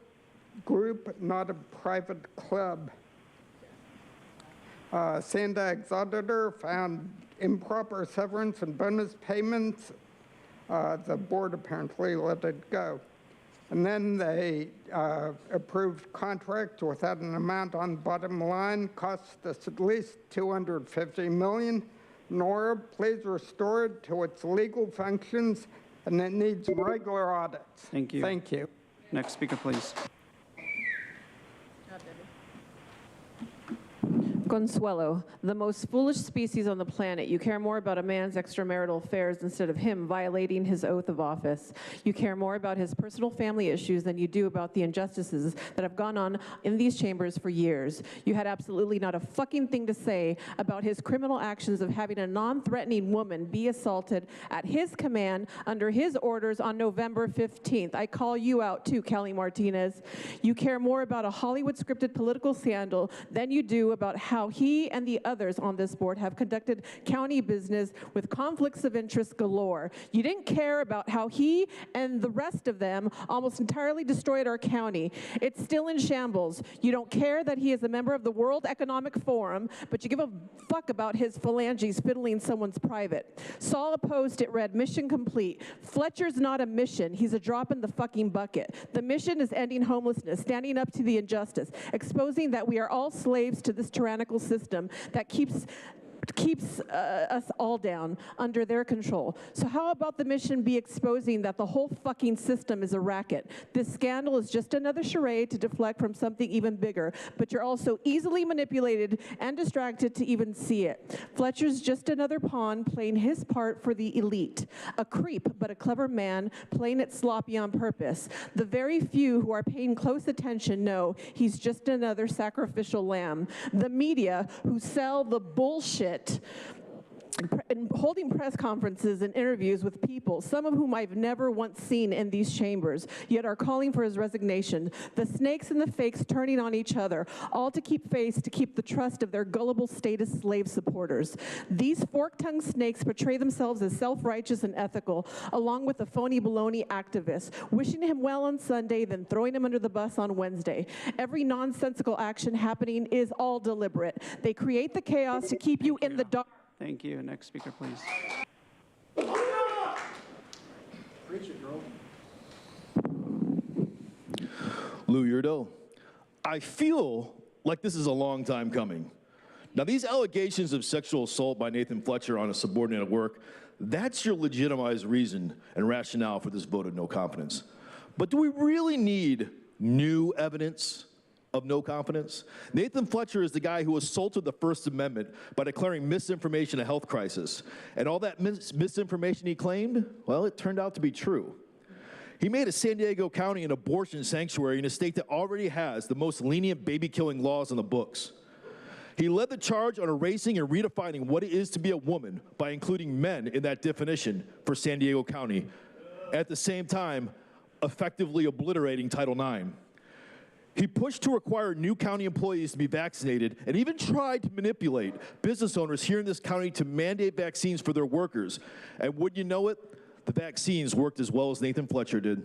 group, not a private club. Sandag's auditor found improper severance and bonus payments. The board apparently let it go. And then they approved contracts without an amount on the bottom line, cost us at least $250 million. Nora, please restore it to its legal functions, and it needs regular audits. Thank you. Thank you. Next speaker, please. Consuelo, the most foolish species on the planet. You care more about a man's extramarital affairs instead of him violating his oath of office. You care more about his personal family issues than you do about the injustices that have gone on in these chambers for years. You had absolutely not a fucking thing to say about his criminal actions of having a non-threatening woman be assaulted at his command under his orders on November 15th. I call you out too, Kelly Martinez. You care more about a Hollywood scripted political scandal than you do about how he and the others on this board have conducted county business with conflicts of interest galore. You didn't care about how he and the rest of them almost entirely destroyed our county. It's still in shambles. You don't care that he is a member of the World Economic Forum, but you give a fuck about his phalanges fiddling someone's private. Saw a post, it read, mission complete. Fletcher's not a mission, he's a drop in the fucking bucket. The mission is ending homelessness, standing up to the injustice, exposing that we are all slaves to this tyrannical system that keeps us all down under their control. So how about the mission be exposing that the whole fucking system is a racket? This scandal is just another charade to deflect from something even bigger, but you're also easily manipulated and distracted to even see it. Fletcher's just another pawn playing his part for the elite. A creep, but a clever man playing it sloppy on purpose. The very few who are paying close attention know he's just another sacrificial lamb. The media who sell the bullshit and holding press conferences and interviews with people, some of whom I've never once seen in these chambers, yet are calling for his resignation. The snakes and the fakes turning on each other, all to keep face, to keep the trust of their gullible status slave supporters. These fork-tongued snakes portray themselves as self-righteous and ethical, along with the phony baloney activists, wishing him well on Sunday, then throwing him under the bus on Wednesday. Every nonsensical action happening is all deliberate. They create the chaos to keep you in the dark. Thank you. Next speaker, please. Preach it, girl. Lou Yurdo, I feel like this is a long time coming. Now, these allegations of sexual assault by Nathan Fletcher on a subordinate at work, that's your legitimized reason and rationale for this vote of no confidence. But do we really need new evidence of no confidence? Nathan Fletcher is the guy who assaulted the First Amendment by declaring misinformation a health crisis. And all that misinformation he claimed, well, it turned out to be true. He made a San Diego County an abortion sanctuary in a state that already has the most lenient baby-killing laws on the books. He led the charge on erasing and redefining what it is to be a woman by including men in that definition for San Diego County, at the same time effectively obliterating Title IX. He pushed to require new county employees to be vaccinated and even tried to manipulate business owners here in this county to mandate vaccines for their workers. And wouldn't you know it, the vaccines worked as well as Nathan Fletcher did.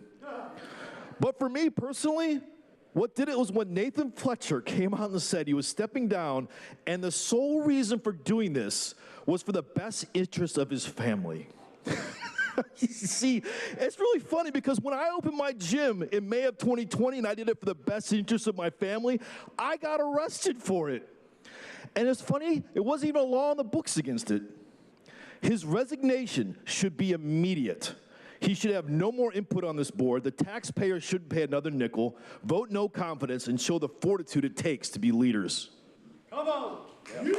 But for me personally, what did it was when Nathan Fletcher came out and said he was stepping down, and the sole reason for doing this was for the best interest of his family. See, it's really funny because when I opened my gym in May of 2020 and I did it for the best interest of my family, I got arrested for it. And it's funny, it wasn't even a law in the books against it. His resignation should be immediate. He should have no more input on this board. The taxpayer shouldn't pay another nickel. Vote no confidence and show the fortitude it takes to be leaders. Come on. Yeah.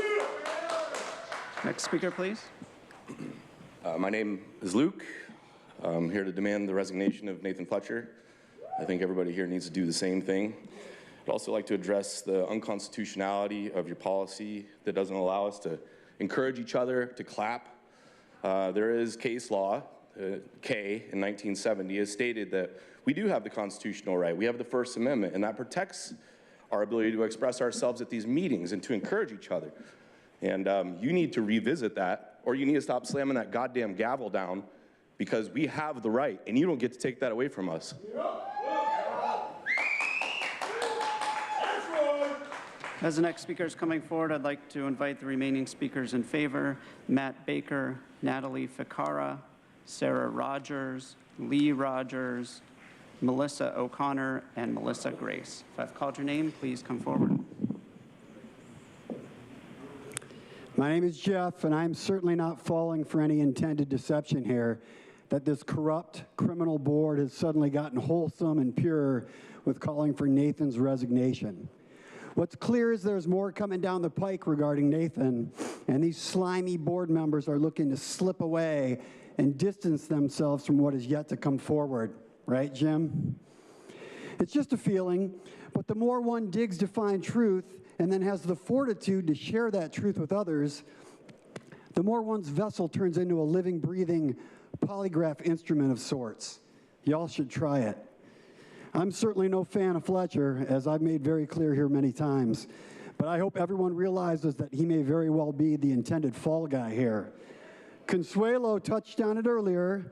Next speaker, please. My name is Luke. I'm here to demand the resignation of Nathan Fletcher. I think everybody here needs to do the same thing. I'd also like to address the unconstitutionality of your policy that doesn't allow us to encourage each other to clap. There is case law, K in 1970, has stated that we do have the constitutional right. We have the First Amendment, and that protects our ability to express ourselves at these meetings and to encourage each other. And you need to revisit that, or you need to stop slamming that goddamn gavel down, because we have the right, and you don't get to take that away from us. As the next speaker is coming forward, I'd like to invite the remaining speakers in favor: Matt Baker, Natalie Ficara, Sarah Rogers, Lee Rogers, Melissa O'Connor, and Melissa Grace. If I've called your name, please come forward. My name is Jeff, and I'm certainly not falling for any intended deception here that this corrupt criminal board has suddenly gotten wholesome and pure with calling for Nathan's resignation. What's clear is there's more coming down the pike regarding Nathan, and these slimy board members are looking to slip away and distance themselves from what is yet to come forward. Right, Jim? It's just a feeling, but the more one digs to find truth and then has the fortitude to share that truth with others, the more one's vessel turns into a living, breathing polygraph instrument of sorts. Y'all should try it. I'm certainly no fan of Fletcher, as I've made very clear here many times, but I hope everyone realizes that he may very well be the intended fall guy here. Consuelo touched on it earlier.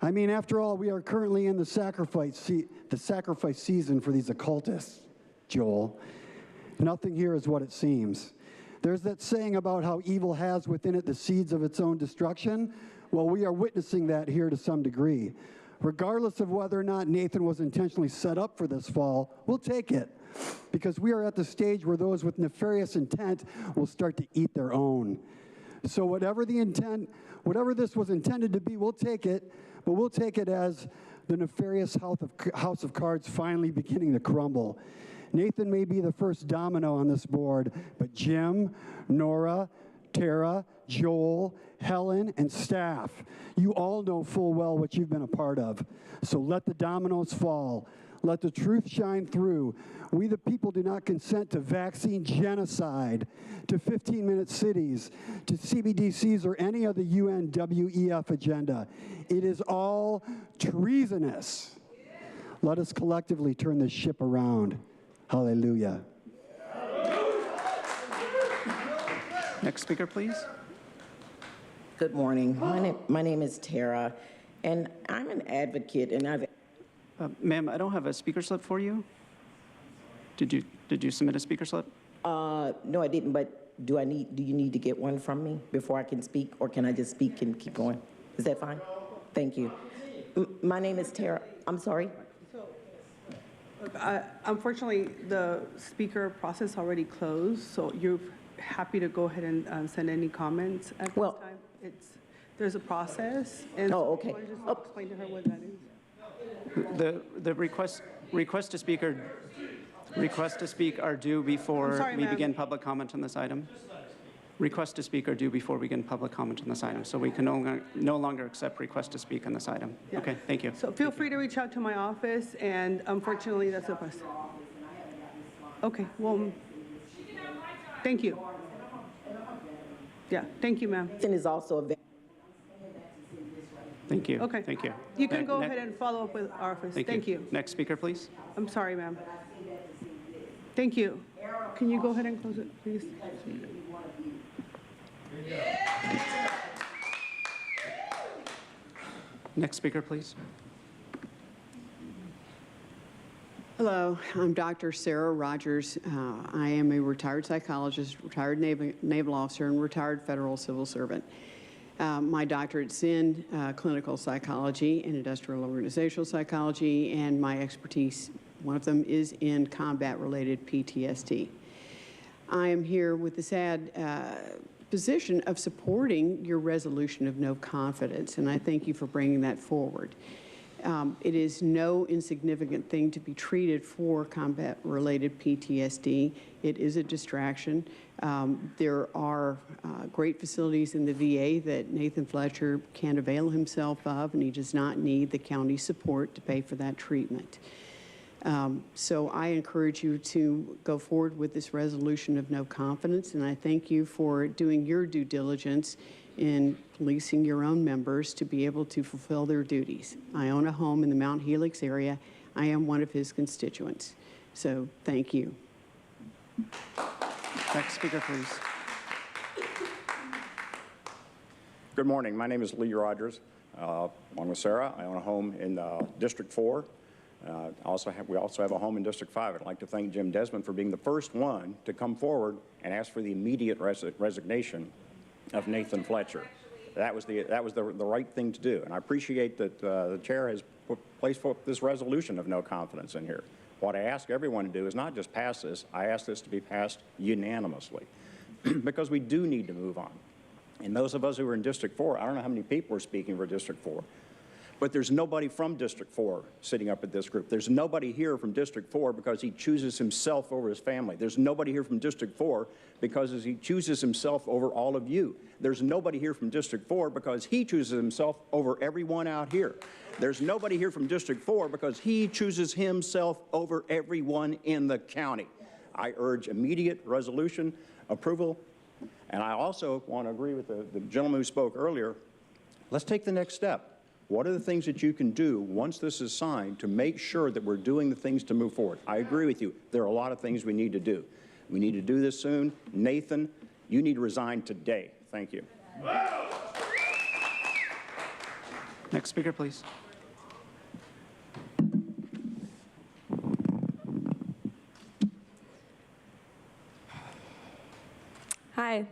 I mean, after all, we are currently in the sacrifice season for these occultists, Joel. Nothing here is what it seems. There's that saying about how evil has within it the seeds of its own destruction. Well, we are witnessing that here to some degree. Regardless of whether or not Nathan was intentionally set up for this fall, we'll take it, because we are at the stage where those with nefarious intent will start to eat their own. So whatever this was intended to be, we'll take it, but we'll take it as the nefarious house of cards finally beginning to crumble. Nathan may be the first domino on this board, but Jim, Nora, Tara, Joel, Helen, and staff, you all know full well what you've been a part of. So let the dominoes fall. Let the truth shine through. We the people do not consent to vaccine genocide, to 15-minute cities, to CBDCs or any other UNWEF agenda. It is all treasonous. Let us collectively turn this ship around. Hallelujah. Next speaker, please. Good morning. My name is Tara, and I'm an advocate, and I've... Ma'am, I don't have a speaker slip for you. Did you submit a speaker slip? No, I didn't, but do you need to get one from me before I can speak, or can I just speak and keep going? Is that fine? Thank you. My name is Tara. I'm sorry? Unfortunately, the speaker process already closed, so you're happy to go ahead and send any comments at this time. There's a process, and so okay. you want to just explain to her what that is? The request to speak are due before we begin public comment on this item. Request to speak are due before we begin public comment on this item, so we can no longer accept request to speak on this item. Yeah. Okay, thank you. So feel free to reach out to my office, and unfortunately, that's a process. Okay, well, thank you. Yeah, thank you, ma'am. And is also available. Thank you. Okay. Thank you. You can go ahead and follow up with our office. Thank you. Next speaker, please. I'm sorry, ma'am. Thank you. Can you go ahead and close it, please? Next speaker, please. Hello, I'm Dr. Sarah Rogers. I am a retired psychologist, retired naval officer, and retired federal civil servant. My doctorate's in clinical psychology and industrial organizational psychology, and my expertise, one of them, is in combat-related PTSD. I am here with the sad position of supporting your resolution of no confidence, and I thank you for bringing that forward. It is no insignificant thing to be treated for combat-related PTSD. It is a distraction. There are great facilities in the VA that Nathan Fletcher can avail himself of, and he does not need the county support to pay for that treatment. So I encourage you to go forward with this resolution of no confidence, and I thank you for doing your due diligence in policing your own members to be able to fulfill their duties. I own a home in the Mount Helix area. I am one of his constituents. So thank you. Next speaker, please. Good morning. My name is Lee Rogers. Along with Sarah, I own a home in District 4. We also have a home in District 5. I'd like to thank Jim Desmond for being the first one to come forward and ask for the immediate resignation of Nathan Fletcher. That was the right thing to do, and I appreciate that the chair has placed this resolution of no confidence in here. What I ask everyone to do is not just pass this, I ask this to be passed unanimously, because we do need to move on. And those of us who are in District 4, I don't know how many people are speaking for District 4, but there's nobody from District 4 sitting up at this group. There's nobody here from District 4 because he chooses himself over his family. There's nobody here from District 4 because he chooses himself over all of you. There's nobody here from District 4 because he chooses himself over everyone out here. There's nobody here from District 4 because he chooses himself over everyone in the county. I urge immediate resolution approval, and I also want to agree with the gentleman who spoke earlier. Let's take the next step. What are the things that you can do once this is signed to make sure that we're doing the things to move forward? I agree with you. There are a lot of things we need to do. We need to do this soon. Nathan, you need to resign today. Thank you. Next speaker, please. Hi,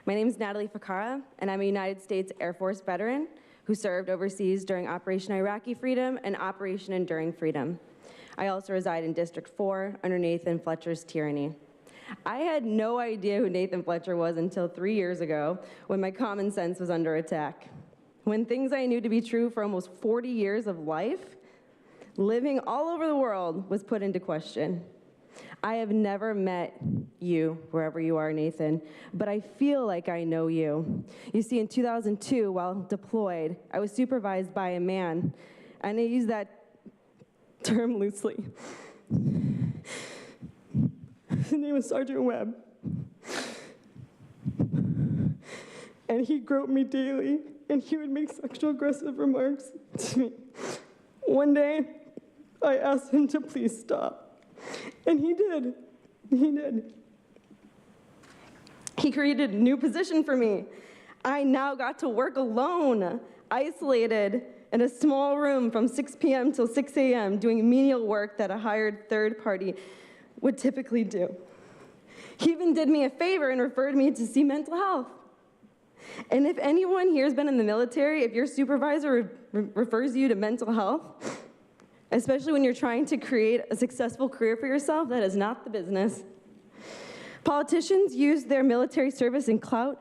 my name is Natalie Fakara, and I'm a United States Air Force veteran who served overseas during Operation Iraqi Freedom and Operation Enduring Freedom. I also reside in District 4 under Nathan Fletcher's tyranny. I had no idea who Nathan Fletcher was until 3 years ago when my common sense was under attack. When things I knew to be true for almost 40 years of life, living all over the world, was put into question. I have never met you, wherever you are, Nathan, but I feel like I know you. You see, in 2002, while deployed, I was supervised by a man, and I use that term loosely. His name was Sergeant Webb. And he groped me daily, and he would make sexual aggressive remarks to me. One day, I asked him to please stop. And he did. He did. He created a new position for me. I now got to work alone, isolated, in a small room from 6 p.m. till 6 a.m., doing menial work that a hired third party would typically do. He even did me a favor and referred me to see mental health. And if anyone here has been in the military, if your supervisor refers you to mental health, especially when you're trying to create a successful career for yourself, that is not the business. Politicians use their military service and clout,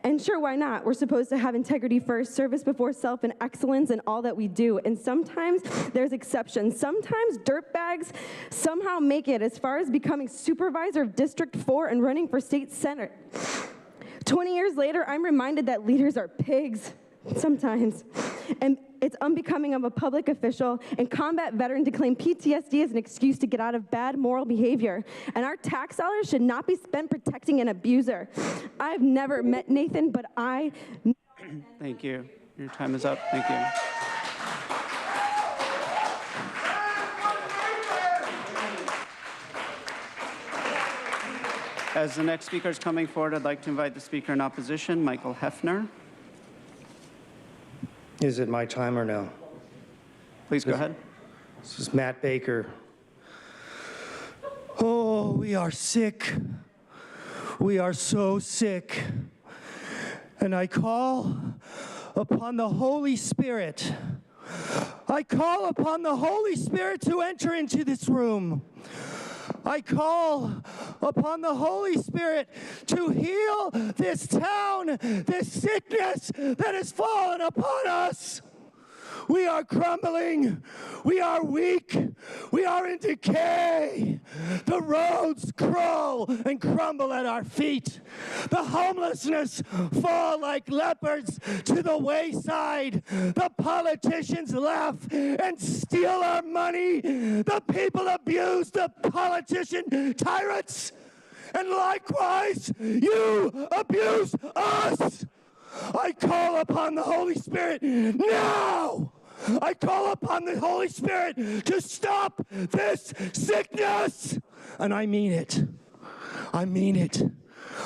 and sure, why not? We're supposed to have integrity first, service before self, and excellence in all that we do. And sometimes there's exceptions. Sometimes dirtbags somehow make it as far as becoming supervisor of District 4 and running for state senate. 20 years later, I'm reminded that leaders are pigs sometimes. And it's unbecoming of a public official and combat veteran to claim PTSD as an excuse to get out of bad moral behavior. And our tax dollars should not be spent protecting an abuser. I've never met Nathan, but I... Thank you. Your time is up. Thank you. As the next speaker is coming forward, I'd like to invite the speaker in opposition, Michael Hefner. Is it my time or no? Please go ahead. This is Matt Baker. Oh, we are sick. We are so sick. And I call upon the Holy Spirit. I call upon the Holy Spirit to enter into this room. I call upon the Holy Spirit to heal this town, this sickness that has fallen upon us. We are crumbling. We are weak. We are in decay. The roads crawl and crumble at our feet. The homelessness fall like leopards to the wayside. The politicians laugh and steal our money. The people abuse the politician tyrants. And likewise, you abuse us. I call upon the Holy Spirit now. I call upon the Holy Spirit to stop this sickness. And I mean it. I mean it.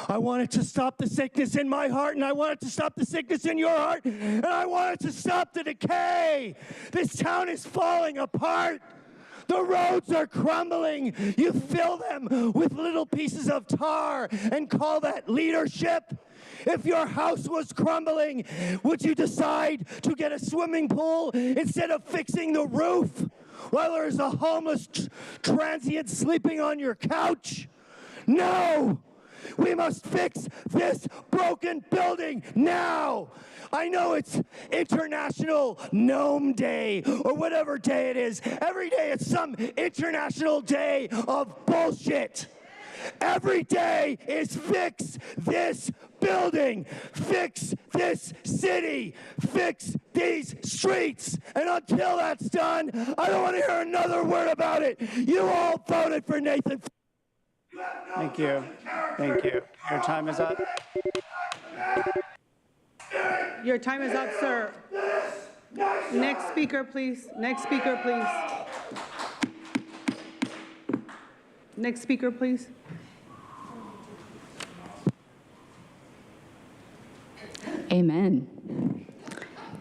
I want it to stop the sickness in my heart, and I want it to stop the sickness in your heart, and I want it to stop the decay. This town is falling apart. The roads are crumbling. You fill them with little pieces of tar and call that leadership. If your house was crumbling, would you decide to get a swimming pool instead of fixing the roof while there's a homeless transient sleeping on your couch? No! We must fix this broken building now. I know it's International Gnome Day or whatever day it is. Every day it's some international day of bullshit. Every day is fix this building, fix this city, fix these streets. And until that's done, I don't want to hear another word about it. You all voted for Nathan. Thank you. Thank you. Your time is up. Your time is up, sir. Next speaker, please. Next speaker, please. Next speaker, please. Amen.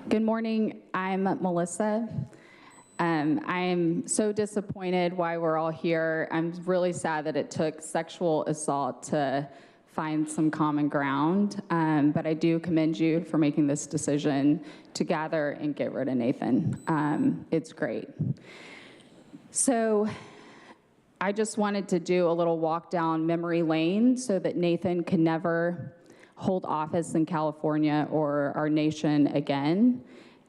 Good morning. I'm Melissa. I'm so disappointed why we're all here. I'm really sad that it took sexual assault to find some common ground, but I do commend you for making this decision to gather and get rid of Nathan. It's great. So I just wanted to do a little walk down memory lane so that Nathan can never hold office in California or our nation again.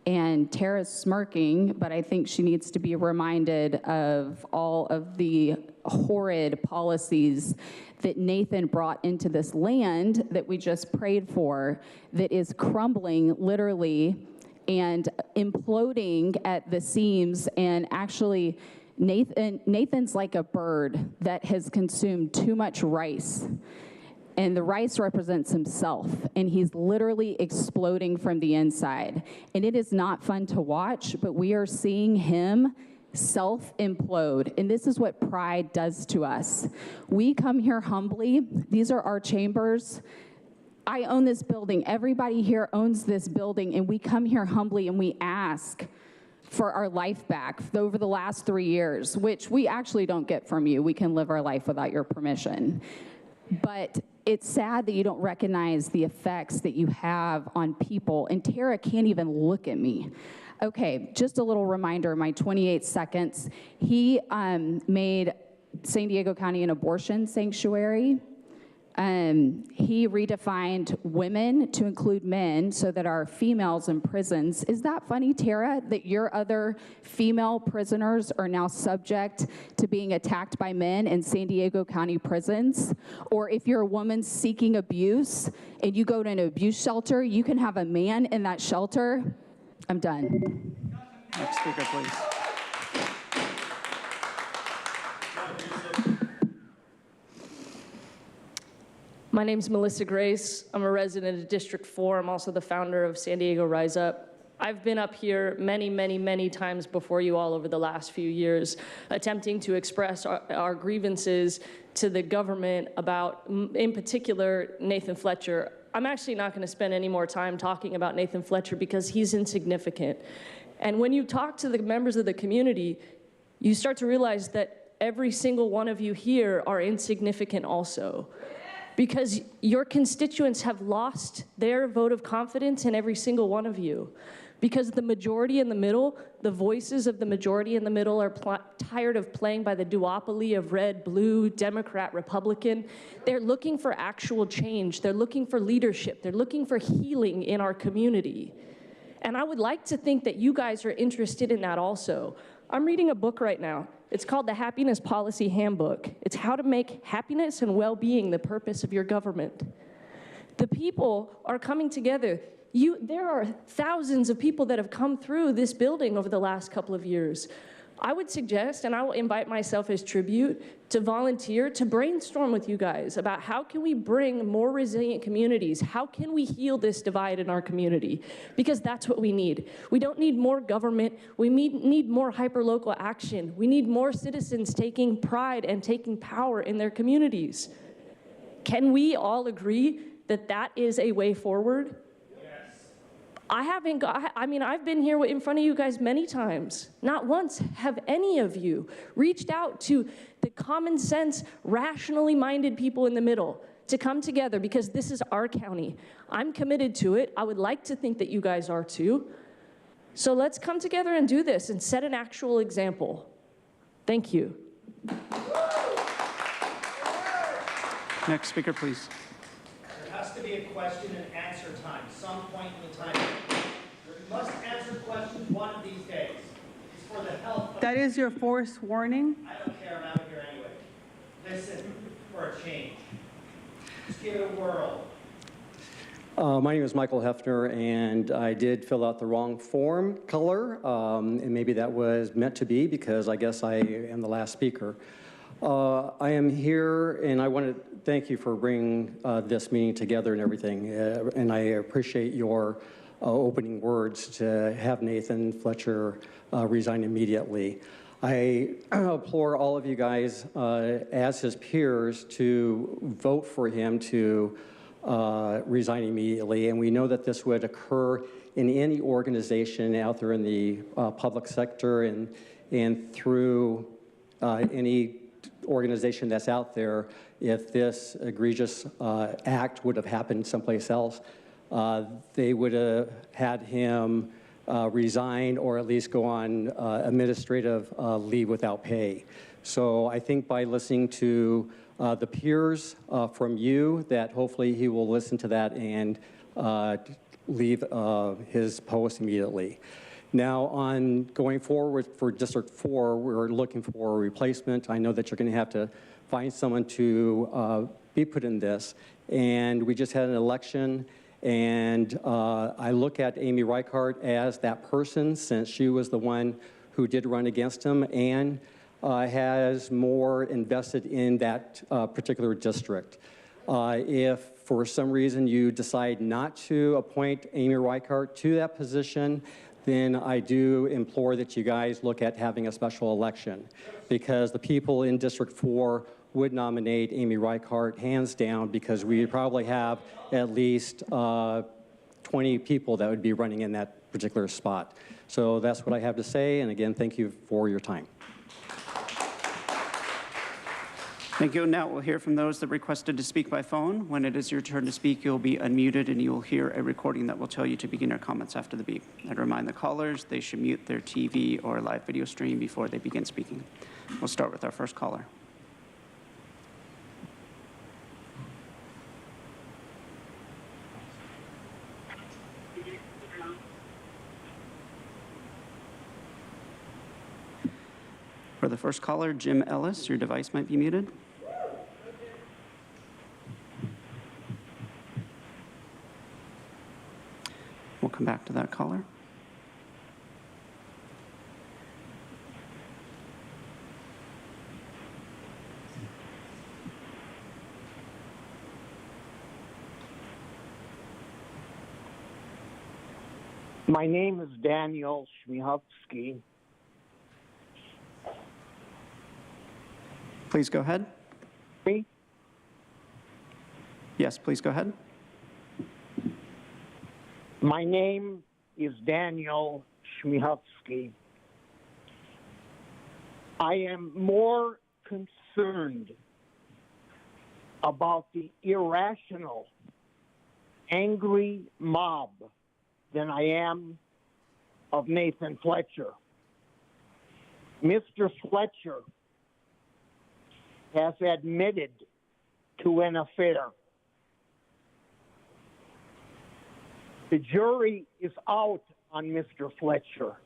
And Tara's smirking, but I think she needs to be reminded of all of the horrid policies that Nathan brought into this land that we just prayed for, that is crumbling literally and imploding at the seams. And actually, Nathan's like a bird that has consumed too much rice. And the rice represents himself, and he's literally exploding from the inside. And it is not fun to watch, but we are seeing him self-implode. And this is what pride does to us. We come here humbly. These are our chambers. I own this building. Everybody here owns this building, and we come here humbly and we ask for our life back over the last 3 years, which we actually don't get from you. We can live our life without your permission. But it's sad that you don't recognize the effects that you have on people. And Tara can't even look at me. Okay, just a little reminder, my 28 seconds. He made San Diego County an abortion sanctuary. He redefined women to include men so that our females in prisons. Is that funny, Tara, that your other female prisoners are now subject to being attacked by men in San Diego County prisons? Or if you're a woman seeking abuse and you go to an abuse shelter, you can have a man in that shelter? I'm done. Next speaker, please. My name's Melissa Grace. I'm a resident of District 4. I'm also the founder of San Diego Rise Up. I've been up here many, many, many times before you all over the last few years, attempting to express our grievances to the government about, in particular, Nathan Fletcher. I'm actually not going to spend any more time talking about Nathan Fletcher because he's insignificant. And when you talk to the members of the community, you start to realize that every single one of you here are insignificant also. Because your constituents have lost their vote of confidence in every single one of you. Because the majority in the middle, the voices of the majority in the middle are tired of playing by the duopoly of red, blue, Democrat, Republican. They're looking for actual change. They're looking for leadership. They're looking for healing in our community. And I would like to think that you guys are interested in that also. I'm reading a book right now. It's called the Happiness Policy Handbook. It's how to make happiness and well-being the purpose of your government. The people are coming together. There are thousands of people that have come through this building over the last couple of years. I would suggest, and I will invite myself as tribute, to volunteer, to brainstorm with you guys about how can we bring more resilient communities? How can we heal this divide in our community? Because that's what we need. We don't need more government. We need more hyperlocal action. We need more citizens taking pride and taking power in their communities. Can we all agree that that is a way forward? I've been here in front of you guys many times. Not once have any of you reached out to the common sense, rationally minded people in the middle to come together because this is our county. I'm committed to it. I would like to think that you guys are too. So let's come together and do this and set an actual example. Thank you. Next speaker, please. There has to be a question and answer time, some point in the time. You must answer questions one of these days. It's for the health of... That is your forced warning. I don't care, I'm out of here anyway. Listen for a change. Just give it a whirl. My name is Michael Hefner, and I did fill out the wrong form color, and maybe that was meant to be because I guess I am the last speaker. I am here, and I want to thank you for bringing this meeting together and everything, and I appreciate your opening words to have Nathan Fletcher resign immediately. I implore all of you guys, as his peers, to vote for him to resign immediately, and we know that this would occur in any organization out there in the public sector and through any organization that's out there. If this egregious act would have happened someplace else, they would have had him resign or at least go on administrative leave without pay. So I think by listening to the peers from you, that hopefully he will listen to that and leave his post immediately. Now, on going forward for District 4, we're looking for a replacement. I know that you're going to have to find someone to be put in this. And we just had an election, and I look at Amy Reichart as that person, since she was the one who did run against him and has more invested in that particular district. If for some reason you decide not to appoint Amy Reichart to that position, then I do implore that you guys look at having a special election, because the people in District 4 would nominate Amy Reichart hands down, because we probably have at least 20 people that would be running in that particular spot. So that's what I have to say, and again, thank you for your time. Thank you. Now we'll hear from those that requested to speak by phone. When it is your turn to speak, you'll be unmuted and you'll hear a recording that will tell you to begin your comments after the beep. I'd remind the callers they should mute their TV or live video stream before they begin speaking. We'll start with our first caller. For the first caller, Jim Ellis, your device might be muted. We'll come back to that caller. My name is Daniel Shmihovsky. Please go ahead. Me? Yes, please go ahead. My name is Daniel Shmihovsky. I am more concerned about the irrational, angry mob than I am of Nathan Fletcher. Mr. Fletcher has admitted to an affair. The jury is out on Mr. Fletcher.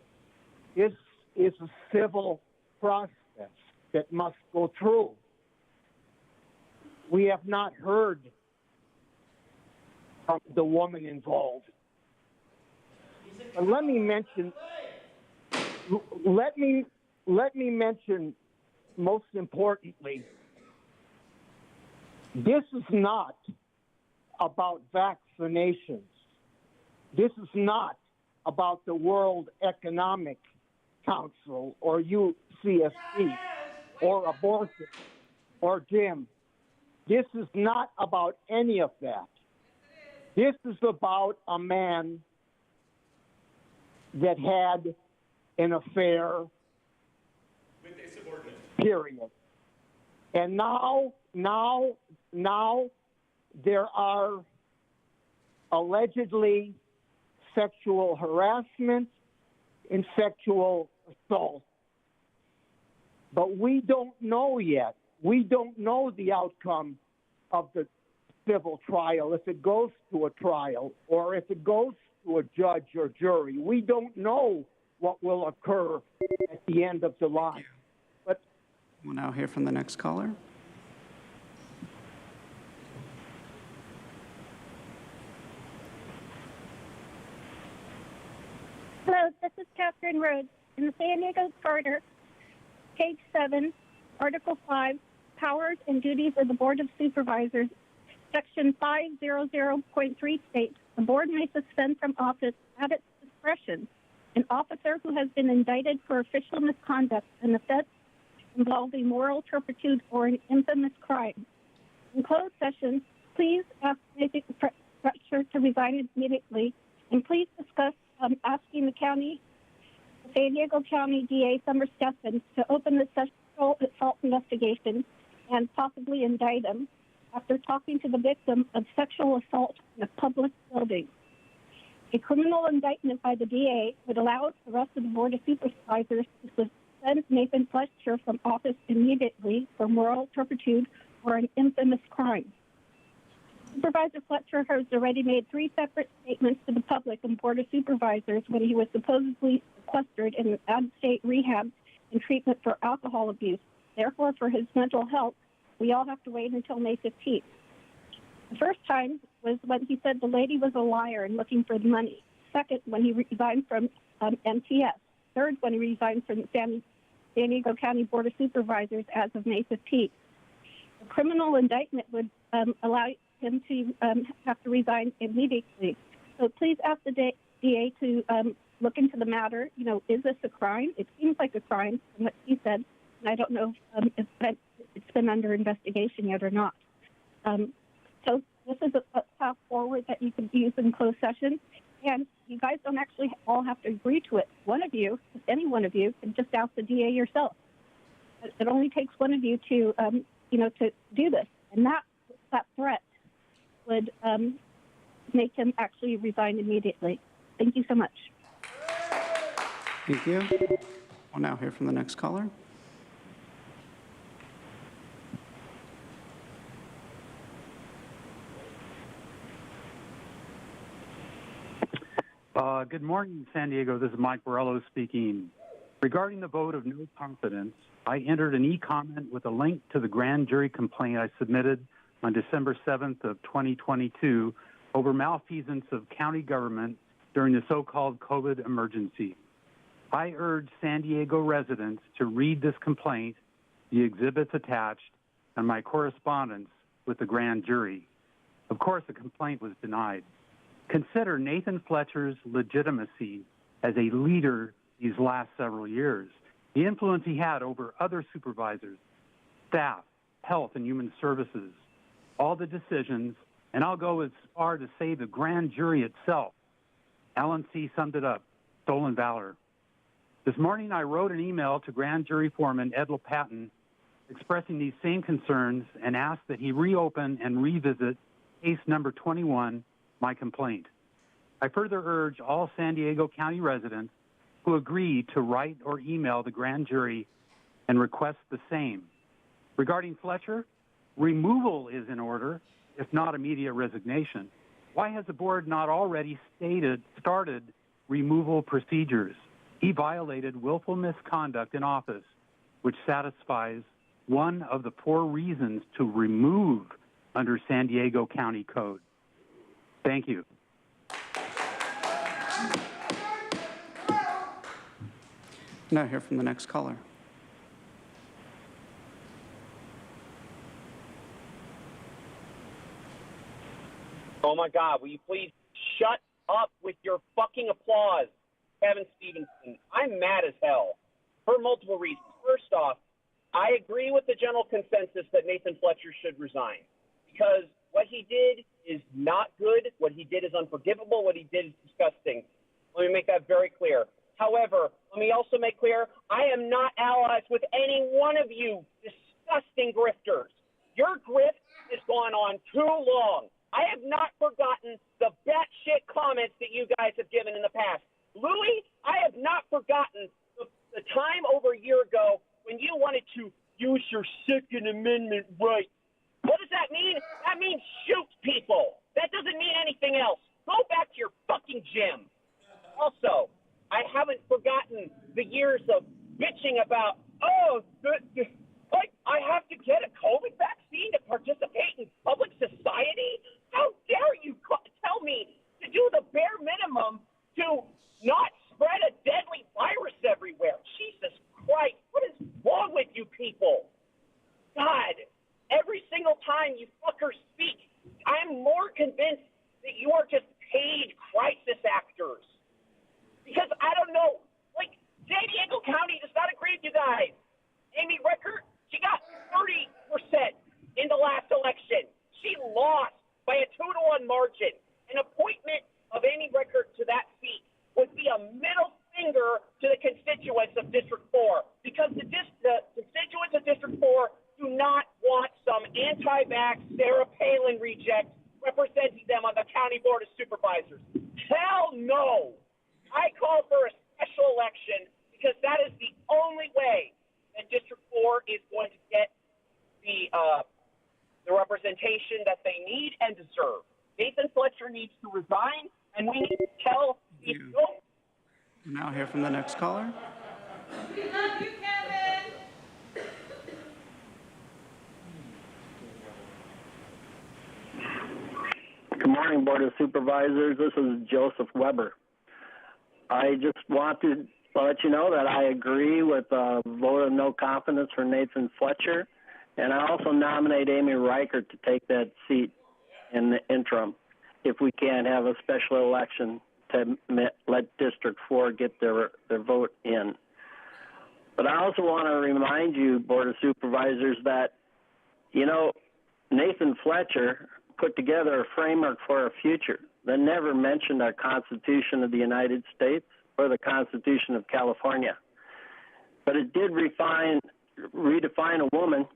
This is a civil process that must go through. We have not heard from the woman involved. And let me mention, most importantly, this is not about vaccinations. This is not about the World Economic Council or UCSC or abortion or Jim. This is not about any of that. This is about a man that had an affair with a subordinate. Period. And now there are allegedly sexual harassment and sexual assault. But we don't know yet. We don't know the outcome of the civil trial, if it goes to a trial or if it goes to a judge or jury. We don't know what will occur at the end of the line. But we'll now hear from the next caller. Hello, this is Catherine Rhodes. In the San Diego Charter, page 7, Article 5, Powers and Duties of the Board of Supervisors, Section 500.3 states, the board may suspend from office at its discretion an officer who has been indicted for official misconduct, an offense involving moral turpitude or an infamous crime. In closed session, please ask Nathan Fletcher to resign immediately, and please discuss asking the San Diego County DA Summer Steffens to open the sexual assault investigation and possibly indict him after talking to the victim of sexual assault in a public building. A criminal indictment by the DA would allow the rest of the Board of Supervisors to suspend Nathan Fletcher from office immediately for moral turpitude or an infamous crime. Supervisor Fletcher has already made 3 separate statements to the public and Board of Supervisors when he was supposedly sequestered in an out-of-state rehab and treatment for alcohol abuse. Therefore, for his mental health, we all have to wait until May 15th. The first time was when he said the lady was a liar and looking for the money. Second, when he resigned from MTS. Third, when he resigned from the San Diego County Board of Supervisors as of May 15th. The criminal indictment would allow him to have to resign immediately. So please ask the DA to look into the matter. You know, is this a crime? It seems like a crime from what he said, and I don't know if it's been under investigation yet or not. So this is a path forward that you can use in closed session, and you guys don't actually all have to agree to it. One of you, any one of you, can just ask the DA yourself. It only takes one of you to, to do this, and that threat would make him actually resign immediately. Thank you so much. Thank you. We'll now hear from the next caller. Good morning, San Diego. This is Mike Borello speaking. Regarding the vote of no confidence, I entered an e-comment with a link to the grand jury complaint I submitted on December 7th of 2022 over malfeasance of county government during the so-called COVID emergency. I urge San Diego residents to read this complaint, the exhibits attached, and my correspondence with the grand jury. Of course, the complaint was denied. Consider Nathan Fletcher's legitimacy as a leader these last several years, the influence he had over other supervisors, staff, health and human services, all the decisions, and I'll go as far to say the grand jury itself Alan C. summed it up, stolen valor. This morning, I wrote an email to Grand Jury Foreman Ed LaPatin expressing these same concerns and asked that he reopen and revisit case number 21, my complaint. I further urge all San Diego County residents who agree to write or email the grand jury and request the same. Regarding Fletcher, removal is in order, if not immediate resignation. Why has the board not already started removal procedures? He violated willful misconduct in office, which satisfies one of the 4 reasons to remove under San Diego County Code. Thank you. Now hear from the next caller. Oh my God, will you please shut up with your fucking applause, Kevin Stevenson? I'm mad as hell for multiple reasons. First off, I agree with the general consensus that Nathan Fletcher should resign because what he did is not good. What he did is unforgivable. What he did is disgusting. Let me make that very clear. However, let me also make clear, I am not allies with any one of you disgusting grifters. Your grift has gone on too long. I have not forgotten the batshit comments that you guys have given in the past. Louis, I have not forgotten the time over a year ago when you wanted to use your Second Amendment right. What does that mean? That means shoot people. That doesn't mean anything else. Go back to your fucking gym. Also, I haven't forgotten the years of bitching about, I have to get a COVID vaccine to participate in public society? How dare you tell me to do the bare minimum to not spread a deadly virus everywhere? Jesus Christ, what is wrong with you people? God, every single time you fuckers speak, I'm more convinced that you are just paid crisis actors. Because I don't know, like, San Diego County does not agree with you guys. Amy Rickert, she got 30% in the last election. She lost by a 2-to-1 margin. An appointment of Amy Rickert to that seat would be a middle finger to the constituents of District 4 because the constituents of District 4 do not want some anti-vax Sarah Palin reject representing them on the County Board of Supervisors. Hell no! I call for a special election because that is the only way that District 4 is going to get the representation that they need and deserve. Nathan Fletcher needs to resign, and we need to tell these folks. Now hear from the next caller. We love you, Kevin. Good morning, Board of Supervisors. This is Joseph Weber. I just want to let you know that I agree with a vote of no confidence for Nathan Fletcher, and I also nominate Amy Reichert to take that seat in the interim if we can't have a special election to let District 4 get their vote in. But I also want to remind you, Board of Supervisors, that, Nathan Fletcher put together a framework for our future that never mentioned our Constitution of the United States or the Constitution of California. But it did redefine a woman.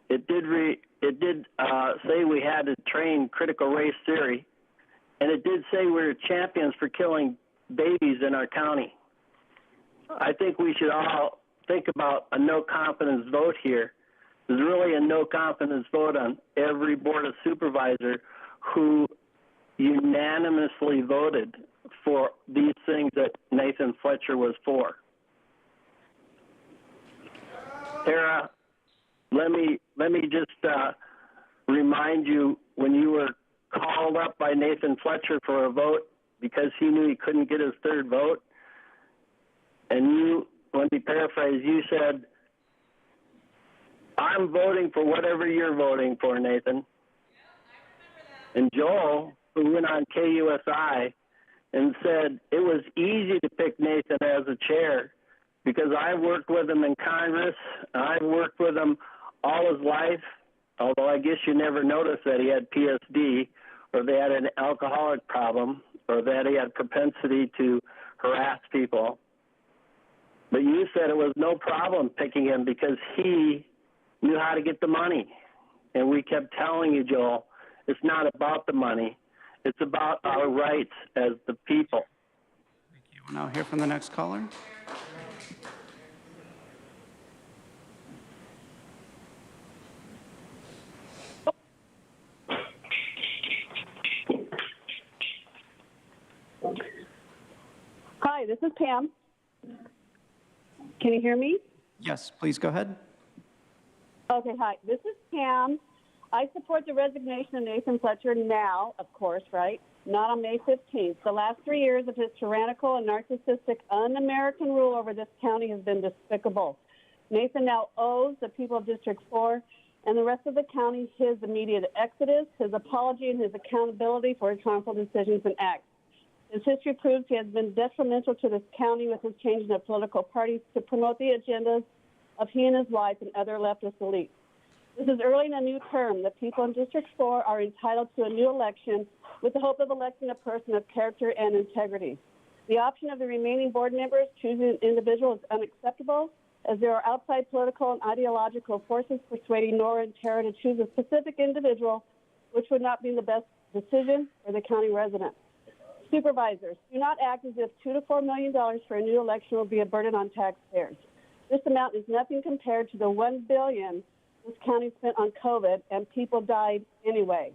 It did say we had to train critical race theory, and it did say we were champions for killing babies in our county. I think we should all think about a no confidence vote here. There's really a no confidence vote on every Board of Supervisor who unanimously voted for these things that Nathan Fletcher was for. Tara, let me just remind you, when you were called up by Nathan Fletcher for a vote because he knew he couldn't get his third vote, and you, let me paraphrase, you said, "I'm voting for whatever you're voting for, Nathan." And Joel, who went on KUSI and said it was easy to pick Nathan as a chair because I worked with him in Congress. I've worked with him all his life, although I guess you never noticed that he had PSD or they had an alcoholic problem or that he had propensity to harass people. But you said it was no problem picking him because he knew how to get the money. And we kept telling you, Joel, it's not about the money. It's about our rights as the people. We'll now hear from the next caller. Hi, this is Pam. Can you hear me? Yes, please go ahead. Okay, hi. This is Pam. I support the resignation of Nathan Fletcher now, of course, right? Not on May 15th. The last 3 years of his tyrannical and narcissistic, un-American rule over this county has been despicable. Nathan now owes the people of District 4 and the rest of the county his immediate exodus, his apology, and his accountability for his harmful decisions and acts. His history proves he has been detrimental to this county with his changing of political parties to promote the agendas of he and his wife and other leftist elites. This is early in a new term. The people in District 4 are entitled to a new election with the hope of electing a person of character and integrity. The option of the remaining board members choosing an individual is unacceptable, as there are outside political and ideological forces persuading Nora and Tara to choose a specific individual, which would not be the best decision for the county residents. Supervisors, do not act as if $2 to $4 million for a new election will be a burden on taxpayers. This amount is nothing compared to the $1 billion this county spent on COVID, and people died anyway.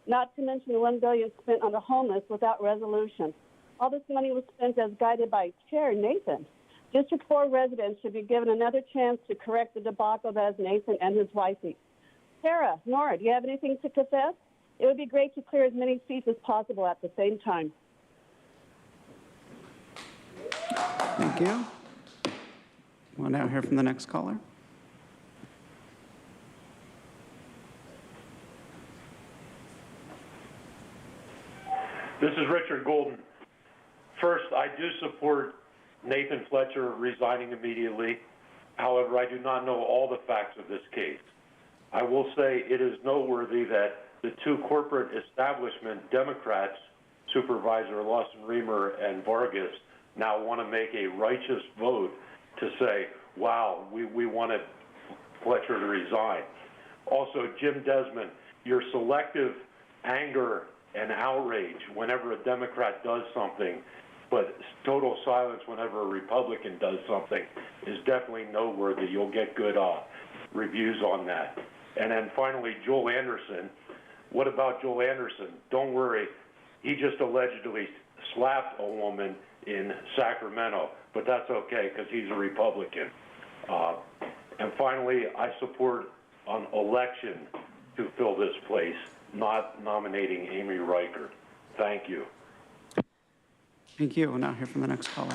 Not to mention the $1 billion spent on the homeless without resolution. All this money was spent as guided by Chair Nathan. District 4 residents should be given another chance to correct the debacle that is Nathan and his wifey. Tara, Nora, do you have anything to confess? It would be great to clear as many seats as possible at the same time. Thank you. We'll now hear from the next caller. This is Richard Golden. First, I do support Nathan Fletcher resigning immediately. However, I do not know all the facts of this case. I will say it is noteworthy that the two corporate establishment Democrats, Supervisor Lawson Reamer and Vargas, now want to make a righteous vote to say, wow, we wanted Fletcher to resign. Also, Jim Desmond, your selective anger and outrage whenever a Democrat does something, but total silence whenever a Republican does something is definitely noteworthy. You'll get good reviews on that. And then finally, Joel Anderson. What about Joel Anderson? Don't worry, he just allegedly slapped a woman in Sacramento, but that's okay because he's a Republican. And finally, I support an election to fill this place, not nominating Amy Reichert. Thank you. Thank you. We'll now hear from the next caller.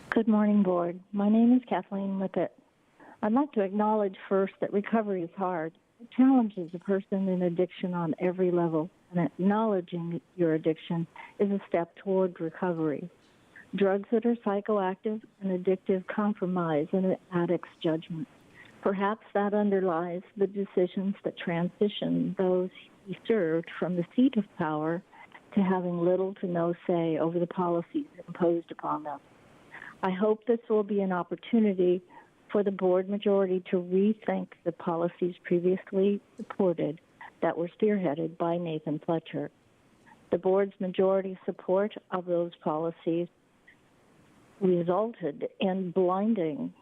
Good morning, Board. My name is Kathleen Lippett. I'd like to acknowledge first that recovery is hard. It challenges a person in addiction on every level, and acknowledging your addiction is a step toward recovery. Drugs that are psychoactive and addictive compromise an addict's judgment. Perhaps that underlies the decisions that transition those he served from the seat of power to having little to no say over the policies imposed upon them. I hope this will be an opportunity for the board majority to rethink the policies previously supported that were spearheaded by Nathan Fletcher. The board's majority support of those policies resulted in blinding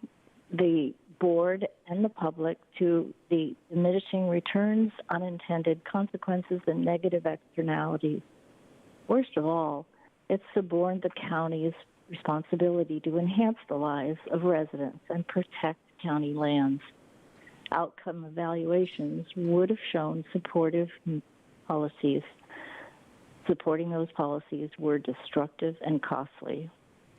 the board and the public to the diminishing returns, unintended consequences, and negative externalities. Worst of all, it suborned the county's responsibility to enhance the lives of residents and protect county lands. Outcome evaluations would have shown supportive policies. Supporting those policies were destructive and costly.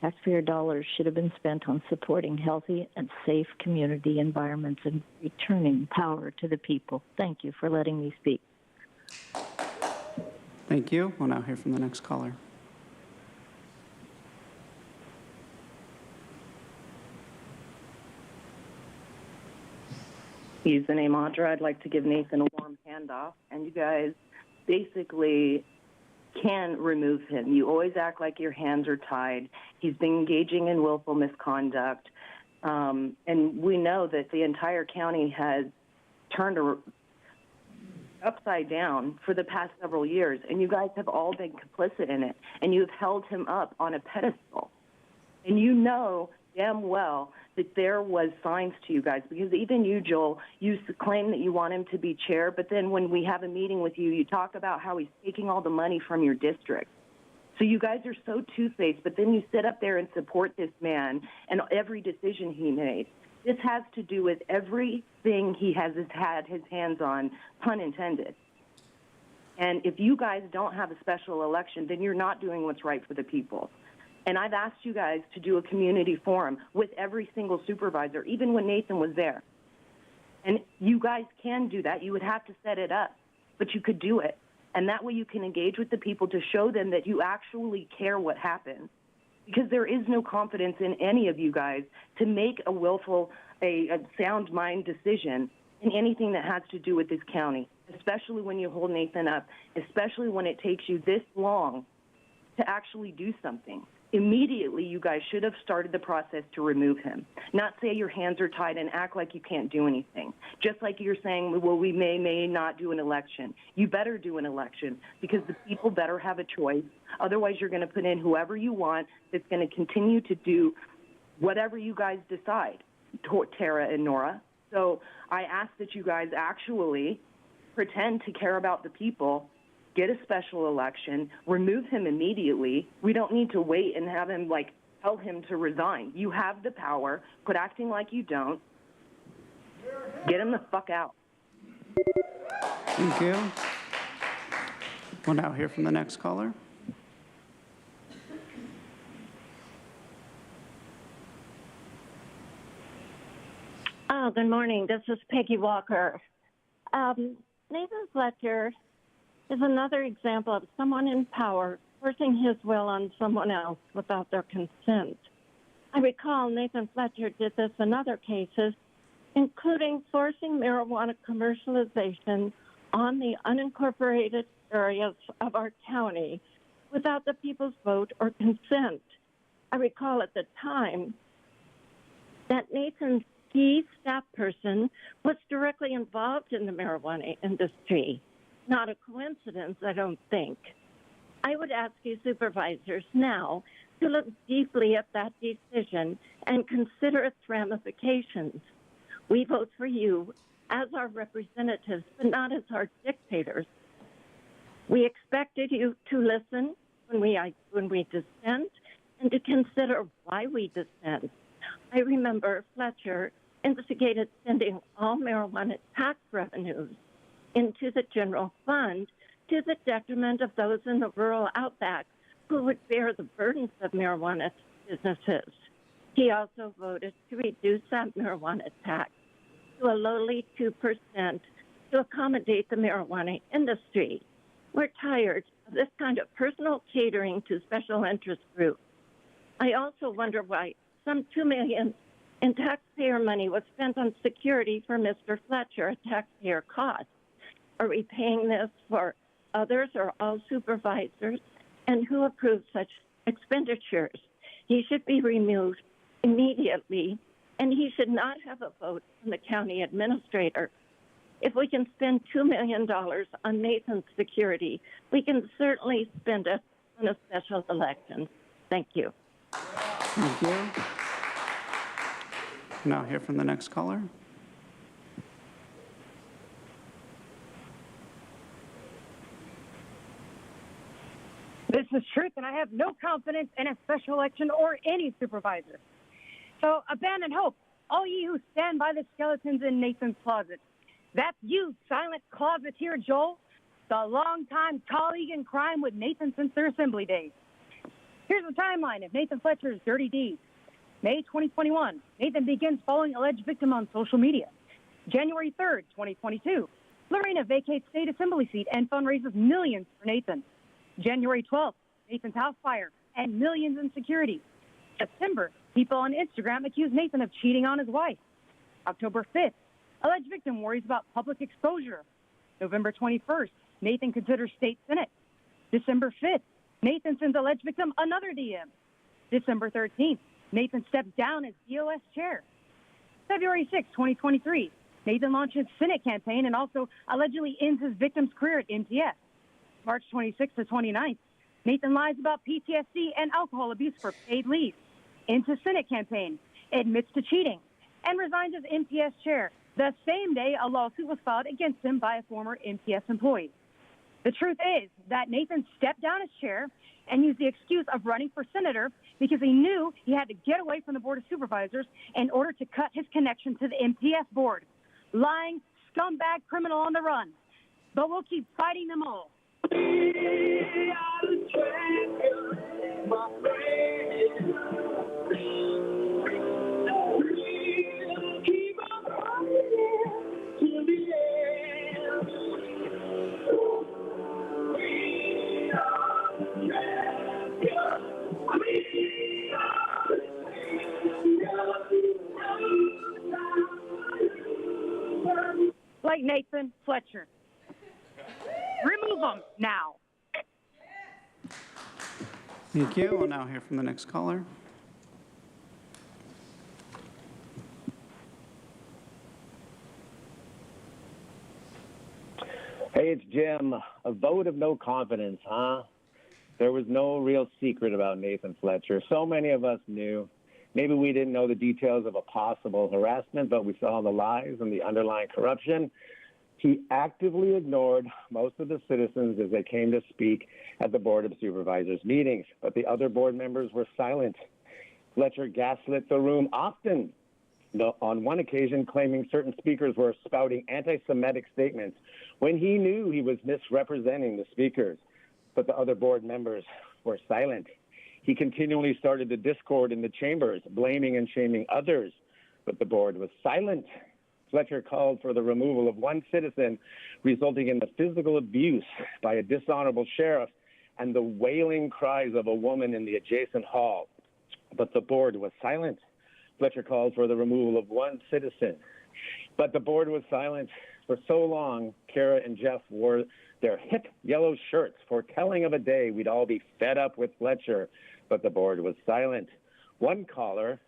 Taxpayer dollars should have been spent on supporting healthy and safe community environments and returning power to the people. Thank you for letting me speak. Thank you. We'll now hear from the next caller. use the name Audra. I'd like to give Nathan a warm handoff, and you guys basically can remove him. You always act like your hands are tied. He's been engaging in willful misconduct, and we know that the entire county has turned upside down for the past several years, and you guys have all been complicit in it, and you've held him up on a pedestal. And you know damn well that there was signs to you guys, because even you, Joel, you claim that you want him to be chair, but then when we have a meeting with you, you talk about how he's taking all the money from your district. So you guys are so two-faced, but then you sit up there and support this man and every decision he made. This has to do with everything he has had his hands on, pun intended. And if you guys don't have a special election, then you're not doing what's right for the people. And I've asked you guys to do a community forum with every single supervisor, even when Nathan was there. And you guys can do that. You would have to set it up, but you could do it. And that way you can engage with the people to show them that you actually care what happened. Because there is no confidence in any of you guys to make a willful, a sound mind decision in anything that has to do with this county, especially when you hold Nathan up, especially when it takes you this long to actually do something. Immediately, you guys should have started the process to remove him, not say your hands are tied and act like you can't do anything. Just like you're saying, well, we may not do an election. You better do an election, because the people better have a choice. Otherwise, you're going to put in whoever you want that's going to continue to do whatever you guys decide, Tara and Nora. So I ask that you guys actually pretend to care about the people, get a special election, remove him immediately. We don't need to wait and have him, tell him to resign. You have the power. Quit acting like you don't. Get him the fuck out. Thank you. We'll now hear from the next caller. Oh, good morning. This is Peggy Walker. Nathan Fletcher is another example of someone in power forcing his will on someone else without their consent. I recall Nathan Fletcher did this in other cases, including forcing marijuana commercialization on the unincorporated areas of our county without the people's vote or consent. I recall at the time that Nathan's key staff person was directly involved in the marijuana industry. Not a coincidence, I don't think. I would ask you supervisors now to look deeply at that decision and consider its ramifications. We vote for you as our representatives, but not as our dictators. We expected you to listen when we dissent and to consider why we dissent. I remember Fletcher instigated sending all marijuana tax revenues into the general fund to the detriment of those in the rural outback who would bear the burdens of marijuana businesses. He also voted to reduce that marijuana tax to a lowly 2% to accommodate the marijuana industry. We're tired of this kind of personal catering to special interest groups. I also wonder why some $2 million in taxpayer money was spent on security for Mr. Fletcher at taxpayer cost. Are we paying this for others or all supervisors? And who approves such expenditures? He should be removed immediately, and he should not have a vote from the county administrator. If we can spend $2 million on Nathan's security, we can certainly spend it on a special election. Thank you. Thank you. Now hear from the next caller. This is Truth, and I have no confidence in a special election or any supervisor. So abandon hope, all ye who stand by the skeletons in Nathan's closet. That's you, silent closeteer Joel, the longtime colleague in crime with Nathan since their assembly days. Here's the timeline of Nathan Fletcher's dirty deeds. May 2021, Nathan begins following alleged victim on social media. January 3rd, 2022, Lorena vacates state assembly seat and fundraises millions for Nathan. January 12th, Nathan's house fire and millions in security. September, people on Instagram accuse Nathan of cheating on his wife. October 5th, Alleged victim worries about public exposure. November 21st, Nathan considers state senate. December 5th, Nathan sends alleged victim another DM. December 13th, Nathan steps down as DOS chair. February 6, 2023, Nathan launches Senate campaign and also allegedly ends his victim's career at MTS. March 26th to 29th, Nathan lies about PTSD and alcohol abuse for paid leave. Ends his Senate campaign, admits to cheating, and resigns as MTS chair. The same day, a lawsuit was filed against him by a former MTS employee. The truth is that Nathan stepped down as chair and used the excuse of running for senator because he knew he had to get away from the Board of Supervisors in order to cut his connection to the MTS board. Lying, scumbag criminal on the run. But we'll keep fighting them all. Like Nathan Fletcher. Remove them now. Thank you. We'll now hear from the next caller. Hey, it's Jim. A vote of no confidence, huh? There was no real secret about Nathan Fletcher. So many of us knew. Maybe we didn't know the details of a possible harassment, but we saw the lies and the underlying corruption. He actively ignored most of the citizens as they came to speak at the Board of Supervisors meetings, but the other board members were silent. Fletcher gaslit the room often, on one occasion claiming certain speakers were spouting anti-Semitic statements when he knew he was misrepresenting the speakers, but the other board members were silent. He continually started the discord in the chambers, blaming and shaming others, but the board was silent. Fletcher called for the removal of one citizen, resulting in the physical abuse by a dishonorable sheriff and the wailing cries of a woman in the adjacent hall. But the board was silent. Fletcher called for the removal of one citizen, but the board was silent. For so long, Kara and Jeff wore their hip yellow shirts, foretelling of a day we'd all be fed up with Fletcher, but the board was silent. One caller,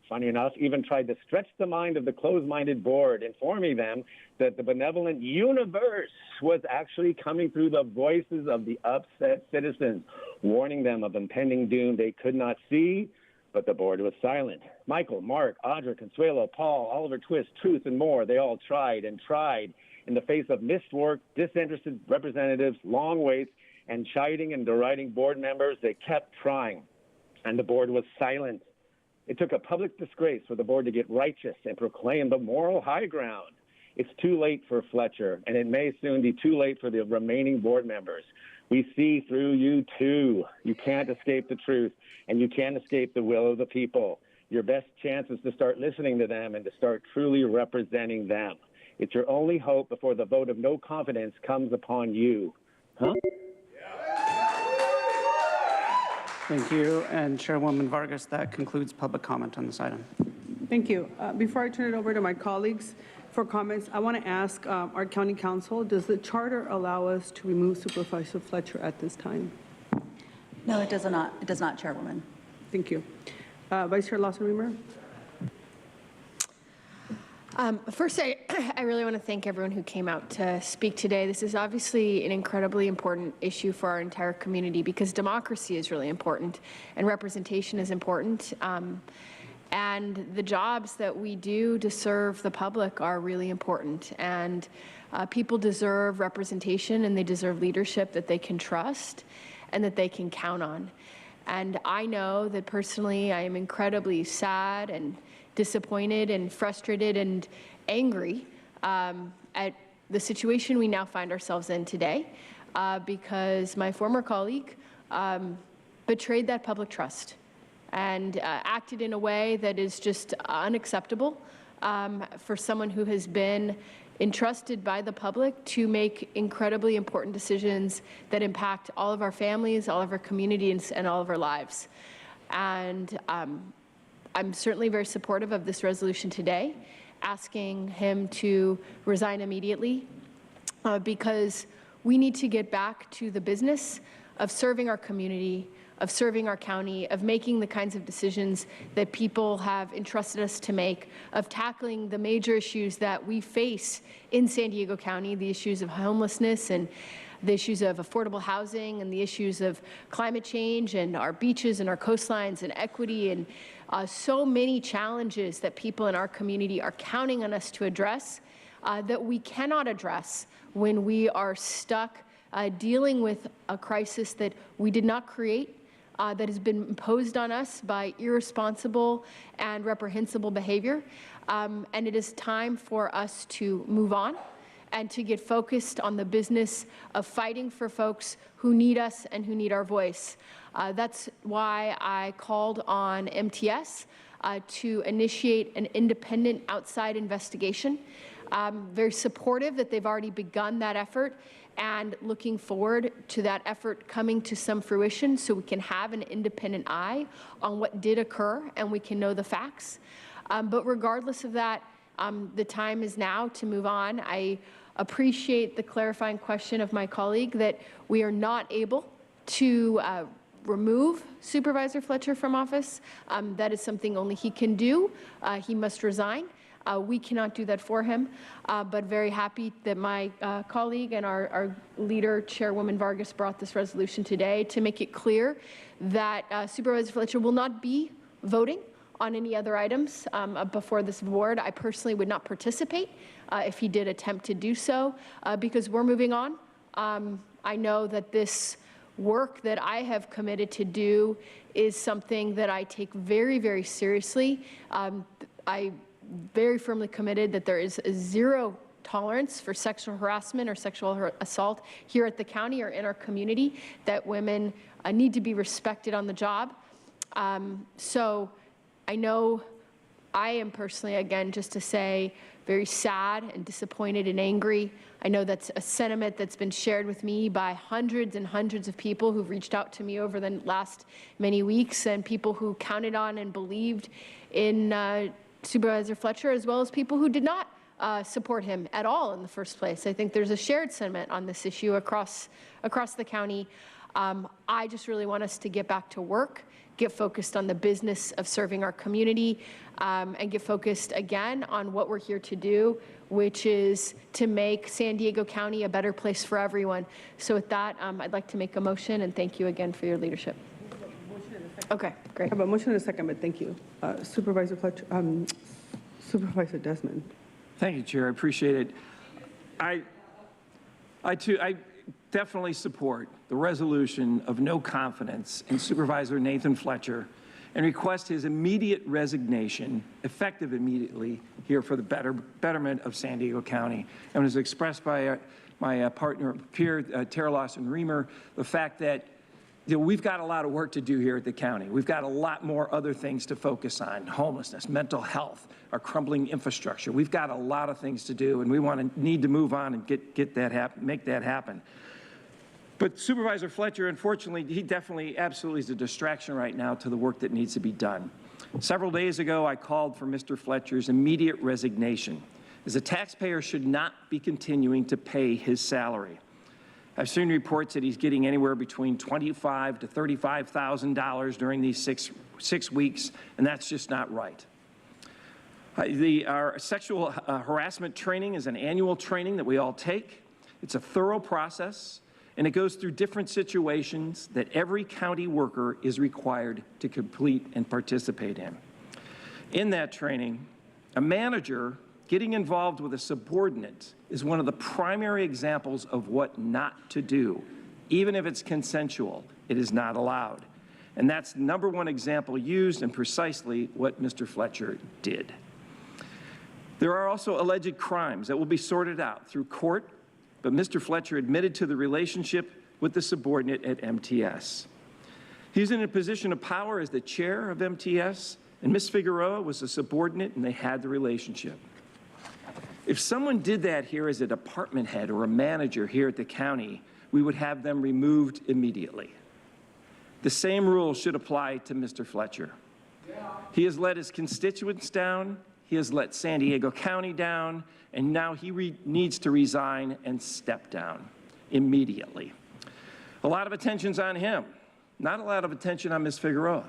funny enough, even tried to stretch the mind of the closed-minded board, informing them that the benevolent universe was actually coming through the voices of the upset citizens, warning them of impending doom they could not see, but the board was silent. Michael, Mark, Audra, Consuelo, Paul, Oliver Twist, Truth, and more, they all tried and tried. In the face of missed work, disinterested representatives, long waits, and chiding and deriding board members, they kept trying, and the board was silent. It took a public disgrace for the board to get righteous and proclaim the moral high ground. It's too late for Fletcher, and it may soon be too late for the remaining board members. We see through you too. You can't escape the truth, and you can't escape the will of the people. Your best chance is to start listening to them and to start truly representing them. It's your only hope before the vote of no confidence comes upon you. Huh? Thank you. And Chairwoman Vargas, that concludes public comment on this item. Thank you. Before I turn it over to my colleagues for comments, I want to ask our county council, does the charter allow us to remove Supervisor Fletcher at this time? No, it does not. It does not, Chairwoman. Thank you. Vice Chair Lawson-Remer. First, I really want to thank everyone who came out to speak today. This is obviously an incredibly important issue for our entire community because democracy is really important and representation is important. And the jobs that we do to serve the public are really important. And people deserve representation and they deserve leadership that they can trust and that they can count on. And I know that personally I am incredibly sad and disappointed and frustrated and angry at the situation we now find ourselves in today because my former colleague betrayed that public trust and acted in a way that is just unacceptable for someone who has been entrusted by the public to make incredibly important decisions that impact all of our families, all of our communities, and all of our lives. And I'm certainly very supportive of this resolution today, asking him to resign immediately because we need to get back to the business of serving our community, of serving our county, of making the kinds of decisions that people have entrusted us to make, of tackling the major issues that we face in San Diego County, the issues of homelessness and the issues of affordable housing and the issues of climate change and our beaches and our coastlines and equity and so many challenges that people in our community are counting on us to address that we cannot address when we are stuck dealing with a crisis that we did not create, that has been imposed on us by irresponsible and reprehensible behavior. And it is time for us to move on and to get focused on the business of fighting for folks who need us and who need our voice. That's why I called on MTS to initiate an independent outside investigation. Very supportive that they've already begun that effort and looking forward to that effort coming to some fruition so we can have an independent eye on what did occur and we can know the facts. But regardless of that, the time is now to move on. I appreciate the clarifying question of my colleague that we are not able to remove Supervisor Fletcher from office. That is something only he can do. He must resign. We cannot do that for him, but very happy that my colleague and our leader, Chairwoman Vargas, brought this resolution today to make it clear that Supervisor Fletcher will not be voting on any other items before this board. I personally would not participate if he did attempt to do so because we're moving on. I know that this work that I have committed to do is something that I take very, very seriously. I very firmly committed that there is a zero tolerance for sexual harassment or sexual assault here at the county or in our community, that women need to be respected on the job. So I know I am personally, again, just to say, very sad and disappointed and angry. I know that's a sentiment that's been shared with me by hundreds and hundreds of people who've reached out to me over the last many weeks, and people who counted on and believed in Supervisor Fletcher, as well as people who did not support him at all in the first place. I think there's a shared sentiment on this issue across the county. I just really want us to get back to work, get focused on the business of serving our community, and get focused again on what we're here to do, which is to make San Diego County a better place for everyone. So with that, I'd like to make a motion, and thank you again for your leadership. Okay, great. I have a motion and a second, but thank you. Supervisor Fletcher, Supervisor Desmond. Thank you, Chair. I appreciate it. I definitely support the resolution of no confidence in Supervisor Nathan Fletcher and request his immediate resignation, effective immediately, here for the betterment of San Diego County. And as expressed by my partner, peer, Tara Lawson-Remer, the fact that we've got a lot of work to do here at the county. We've got a lot more other things to focus on: homelessness, mental health, our crumbling infrastructure. We've got a lot of things to do, and we need to move on and get that happen, make that happen. But Supervisor Fletcher, unfortunately, he definitely, absolutely is a distraction right now to the work that needs to be done. Several days ago, I called for Mr. Fletcher's immediate resignation, as a taxpayer should not be continuing to pay his salary. I've seen reports that he's getting anywhere between $25,000 to $35,000 during these six weeks, and that's just not right. Our sexual harassment training is an annual training that we all take. It's a thorough process, and it goes through different situations that every county worker is required to complete and participate in. In that training, a manager getting involved with a subordinate is one of the primary examples of what not to do. Even if it's consensual, it is not allowed. And that's the #1 example used, and precisely what Mr. Fletcher did. There are also alleged crimes that will be sorted out through court, but Mr. Fletcher admitted to the relationship with the subordinate at MTS. He's in a position of power as the chair of MTS, and Ms. Figueroa was a subordinate, and they had the relationship. If someone did that here as a department head or a manager here at the county, we would have them removed immediately. The same rule should apply to Mr. Fletcher. He has let his constituents down. He has let San Diego County down, and now he needs to resign and step down immediately. A lot of attention's on him, not a lot of attention on Ms. Figueroa.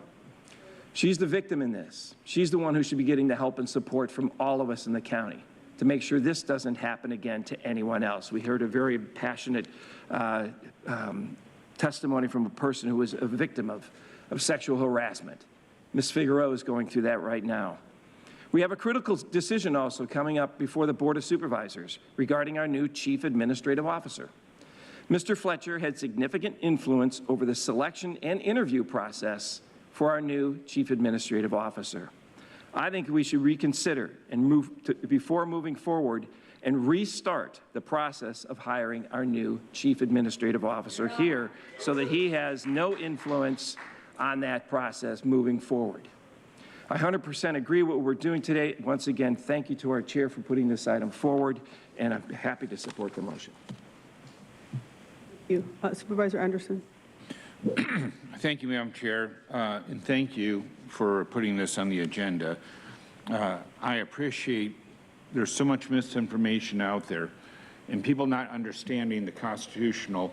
She's the victim in this. She's the one who should be getting the help and support from all of us in the county to make sure this doesn't happen again to anyone else. We heard a very passionate testimony from a person who was a victim of sexual harassment. Ms. Figueroa is going through that right now. We have a critical decision also coming up before the Board of Supervisors regarding our new Chief Administrative Officer. Mr. Fletcher had significant influence over the selection and interview process for our new Chief Administrative Officer. I think we should reconsider and before moving forward and restart the process of hiring our new Chief Administrative Officer here so that he has no influence on that process moving forward. I 100% agree with what we're doing today. Once again, thank you to our chair for putting this item forward, and I'm happy to support the motion. Thank you. Supervisor Anderson. Thank you, Madam Chair, and thank you for putting this on the agenda. I appreciate there's so much misinformation out there and people not understanding the constitutional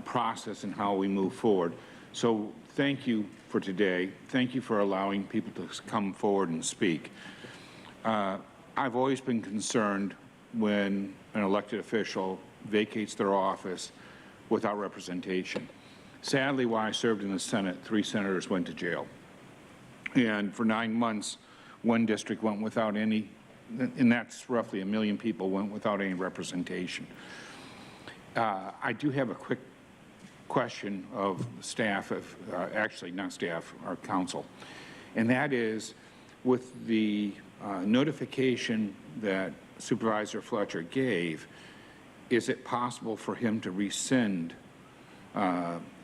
process and how we move forward. So thank you for today. Thank you for allowing people to come forward and speak. I've always been concerned when an elected official vacates their office without representation. Sadly, while I served in the Senate, 3 senators went to jail. And for 9 months, one district went without any, and that's roughly 1 million people went without any representation. I do have a quick question of staff, actually not staff, our council, and that is with the notification that Supervisor Fletcher gave, is it possible for him to rescind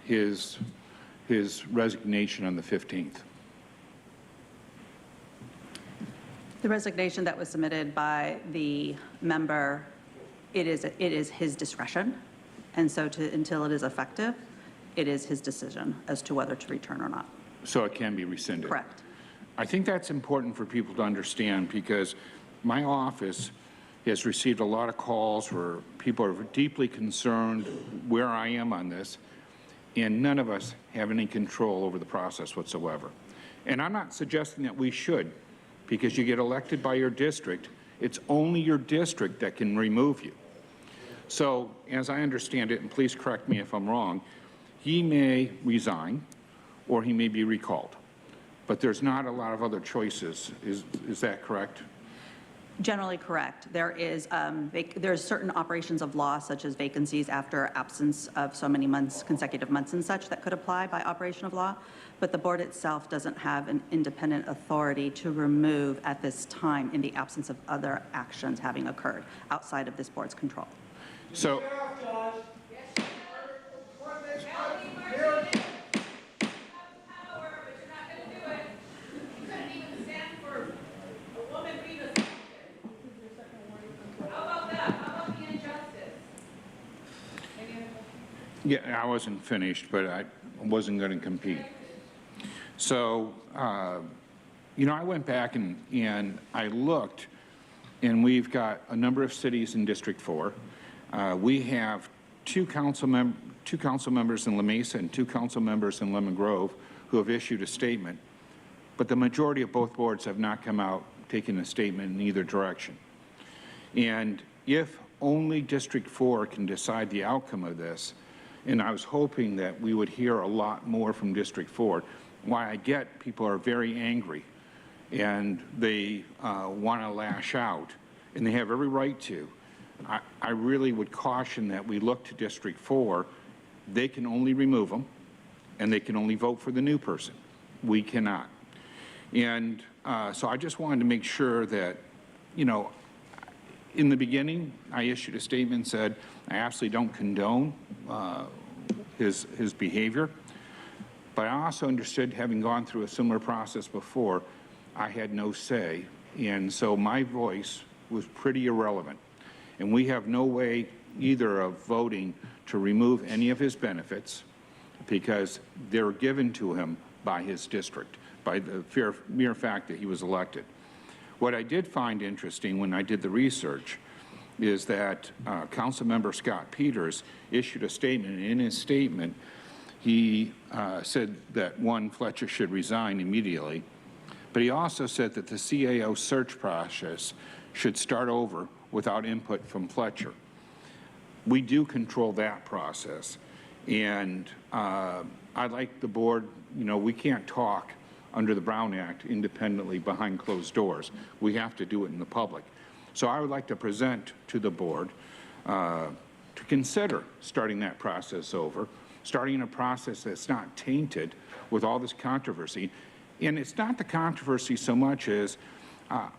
his resignation on the 15th? The resignation that was submitted by the member, it is his discretion, and so until it is effective, it is his decision as to whether to return or not. So it can be rescinded? Correct. I think that's important for people to understand because my office has received a lot of calls where people are deeply concerned where I am on this, and none of us have any control over the process whatsoever. And I'm not suggesting that we should, because you get elected by your district. It's only your district that can remove you. So, as I understand it, and please correct me if I'm wrong, he may resign or he may be recalled. But there's not a lot of other choices. Is that correct? Generally correct. There is there's certain operations of law, such as vacancies after absence of so many months, consecutive months and such, that could apply by operation of law, but the board itself doesn't have an independent authority to remove at this time in the absence of other actions having occurred outside of this board's control. So, yeah, I wasn't finished, but I wasn't going to compete. So, you know, I went back and I looked, and we've got a number of cities in District 4. We have two council members in La Mesa and 2 council members in Lemon Grove who have issued a statement, but the majority of both boards have not come out taking a statement in either direction. And if only District 4 can decide the outcome of this, and I was hoping that we would hear a lot more from District 4. Why I get people are very angry and they want to lash out, and they have every right to. I really would caution that we look to District 4. They can only remove them, and they can only vote for the new person. We cannot. And so I just wanted to make sure that, you know, in the beginning, I issued a statement and said, I absolutely don't condone his behavior, but I also understood, having gone through a similar process before, I had no say, and so my voice was pretty irrelevant. And we have no way either of voting to remove any of his benefits because they're given to him by his district, by the mere fact that he was elected. What I did find interesting when I did the research is that Councilmember Scott Peters issued a statement, and in his statement, he said that, one, Fletcher should resign immediately, but he also said that the CAO search process should start over without input from Fletcher. We do control that process, and I'd like the board, you know, we can't talk under the Brown Act independently behind closed doors. We have to do it in the public. So I would like to present to the board to consider starting that process over, starting a process that's not tainted with all this controversy. And it's not the controversy so much as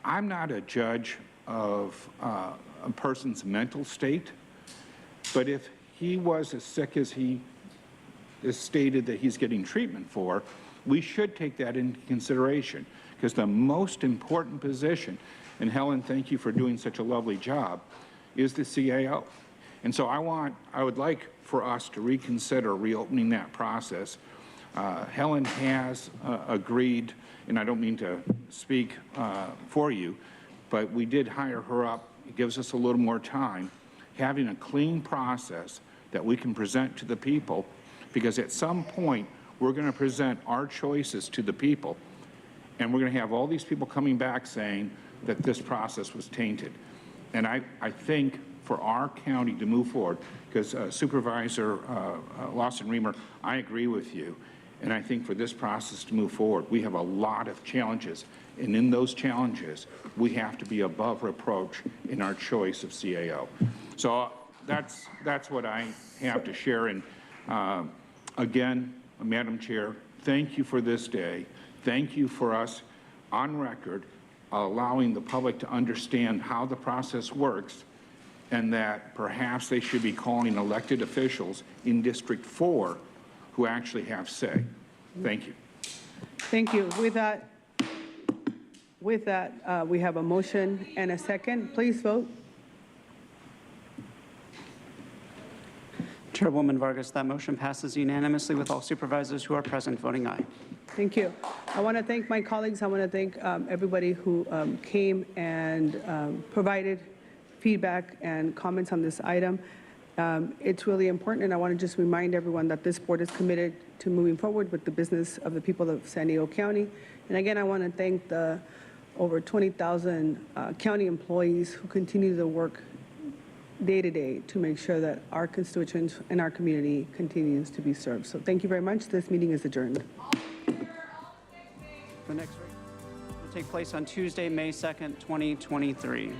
I'm not a judge of a person's mental state, but if he was as sick as he is stated that he's getting treatment for, we should take that into consideration, because the most important position, and Helen, thank you for doing such a lovely job, is the CAO. And so I would like for us to reconsider reopening that process. Helen has agreed, and I don't mean to speak for you, but we did hire her up. It gives us a little more time, having a clean process that we can present to the people, because at some point we're going to present our choices to the people, and we're going to have all these people coming back saying that this process was tainted. And I think for our county to move forward, because Supervisor Lawson-Remer, I agree with you, and I think for this process to move forward, we have a lot of challenges, and in those challenges, we have to be above reproach in our choice of CAO. So that's what I have to share. And again, Madam Chair, thank you for this day. Thank you for us on record allowing the public to understand how the process works, and that perhaps they should be calling elected officials in District 4 who actually have say. Thank you. Thank you. With that, we have a motion and a second. Please vote. Chairwoman Vargas, that motion passes unanimously with all supervisors who are present voting aye. Thank you. I want to thank my colleagues. I want to thank everybody who came and provided feedback and comments on this item. It's really important, and I want to just remind everyone that this board is committed to moving forward with the business of the people of San Diego County. And again, I want to thank the over 20,000 county employees who continue to work day to day to make sure that our constituents and our community continues to be served. So thank you very much. This meeting is adjourned. The next will take place on Tuesday, May 2nd, 2023.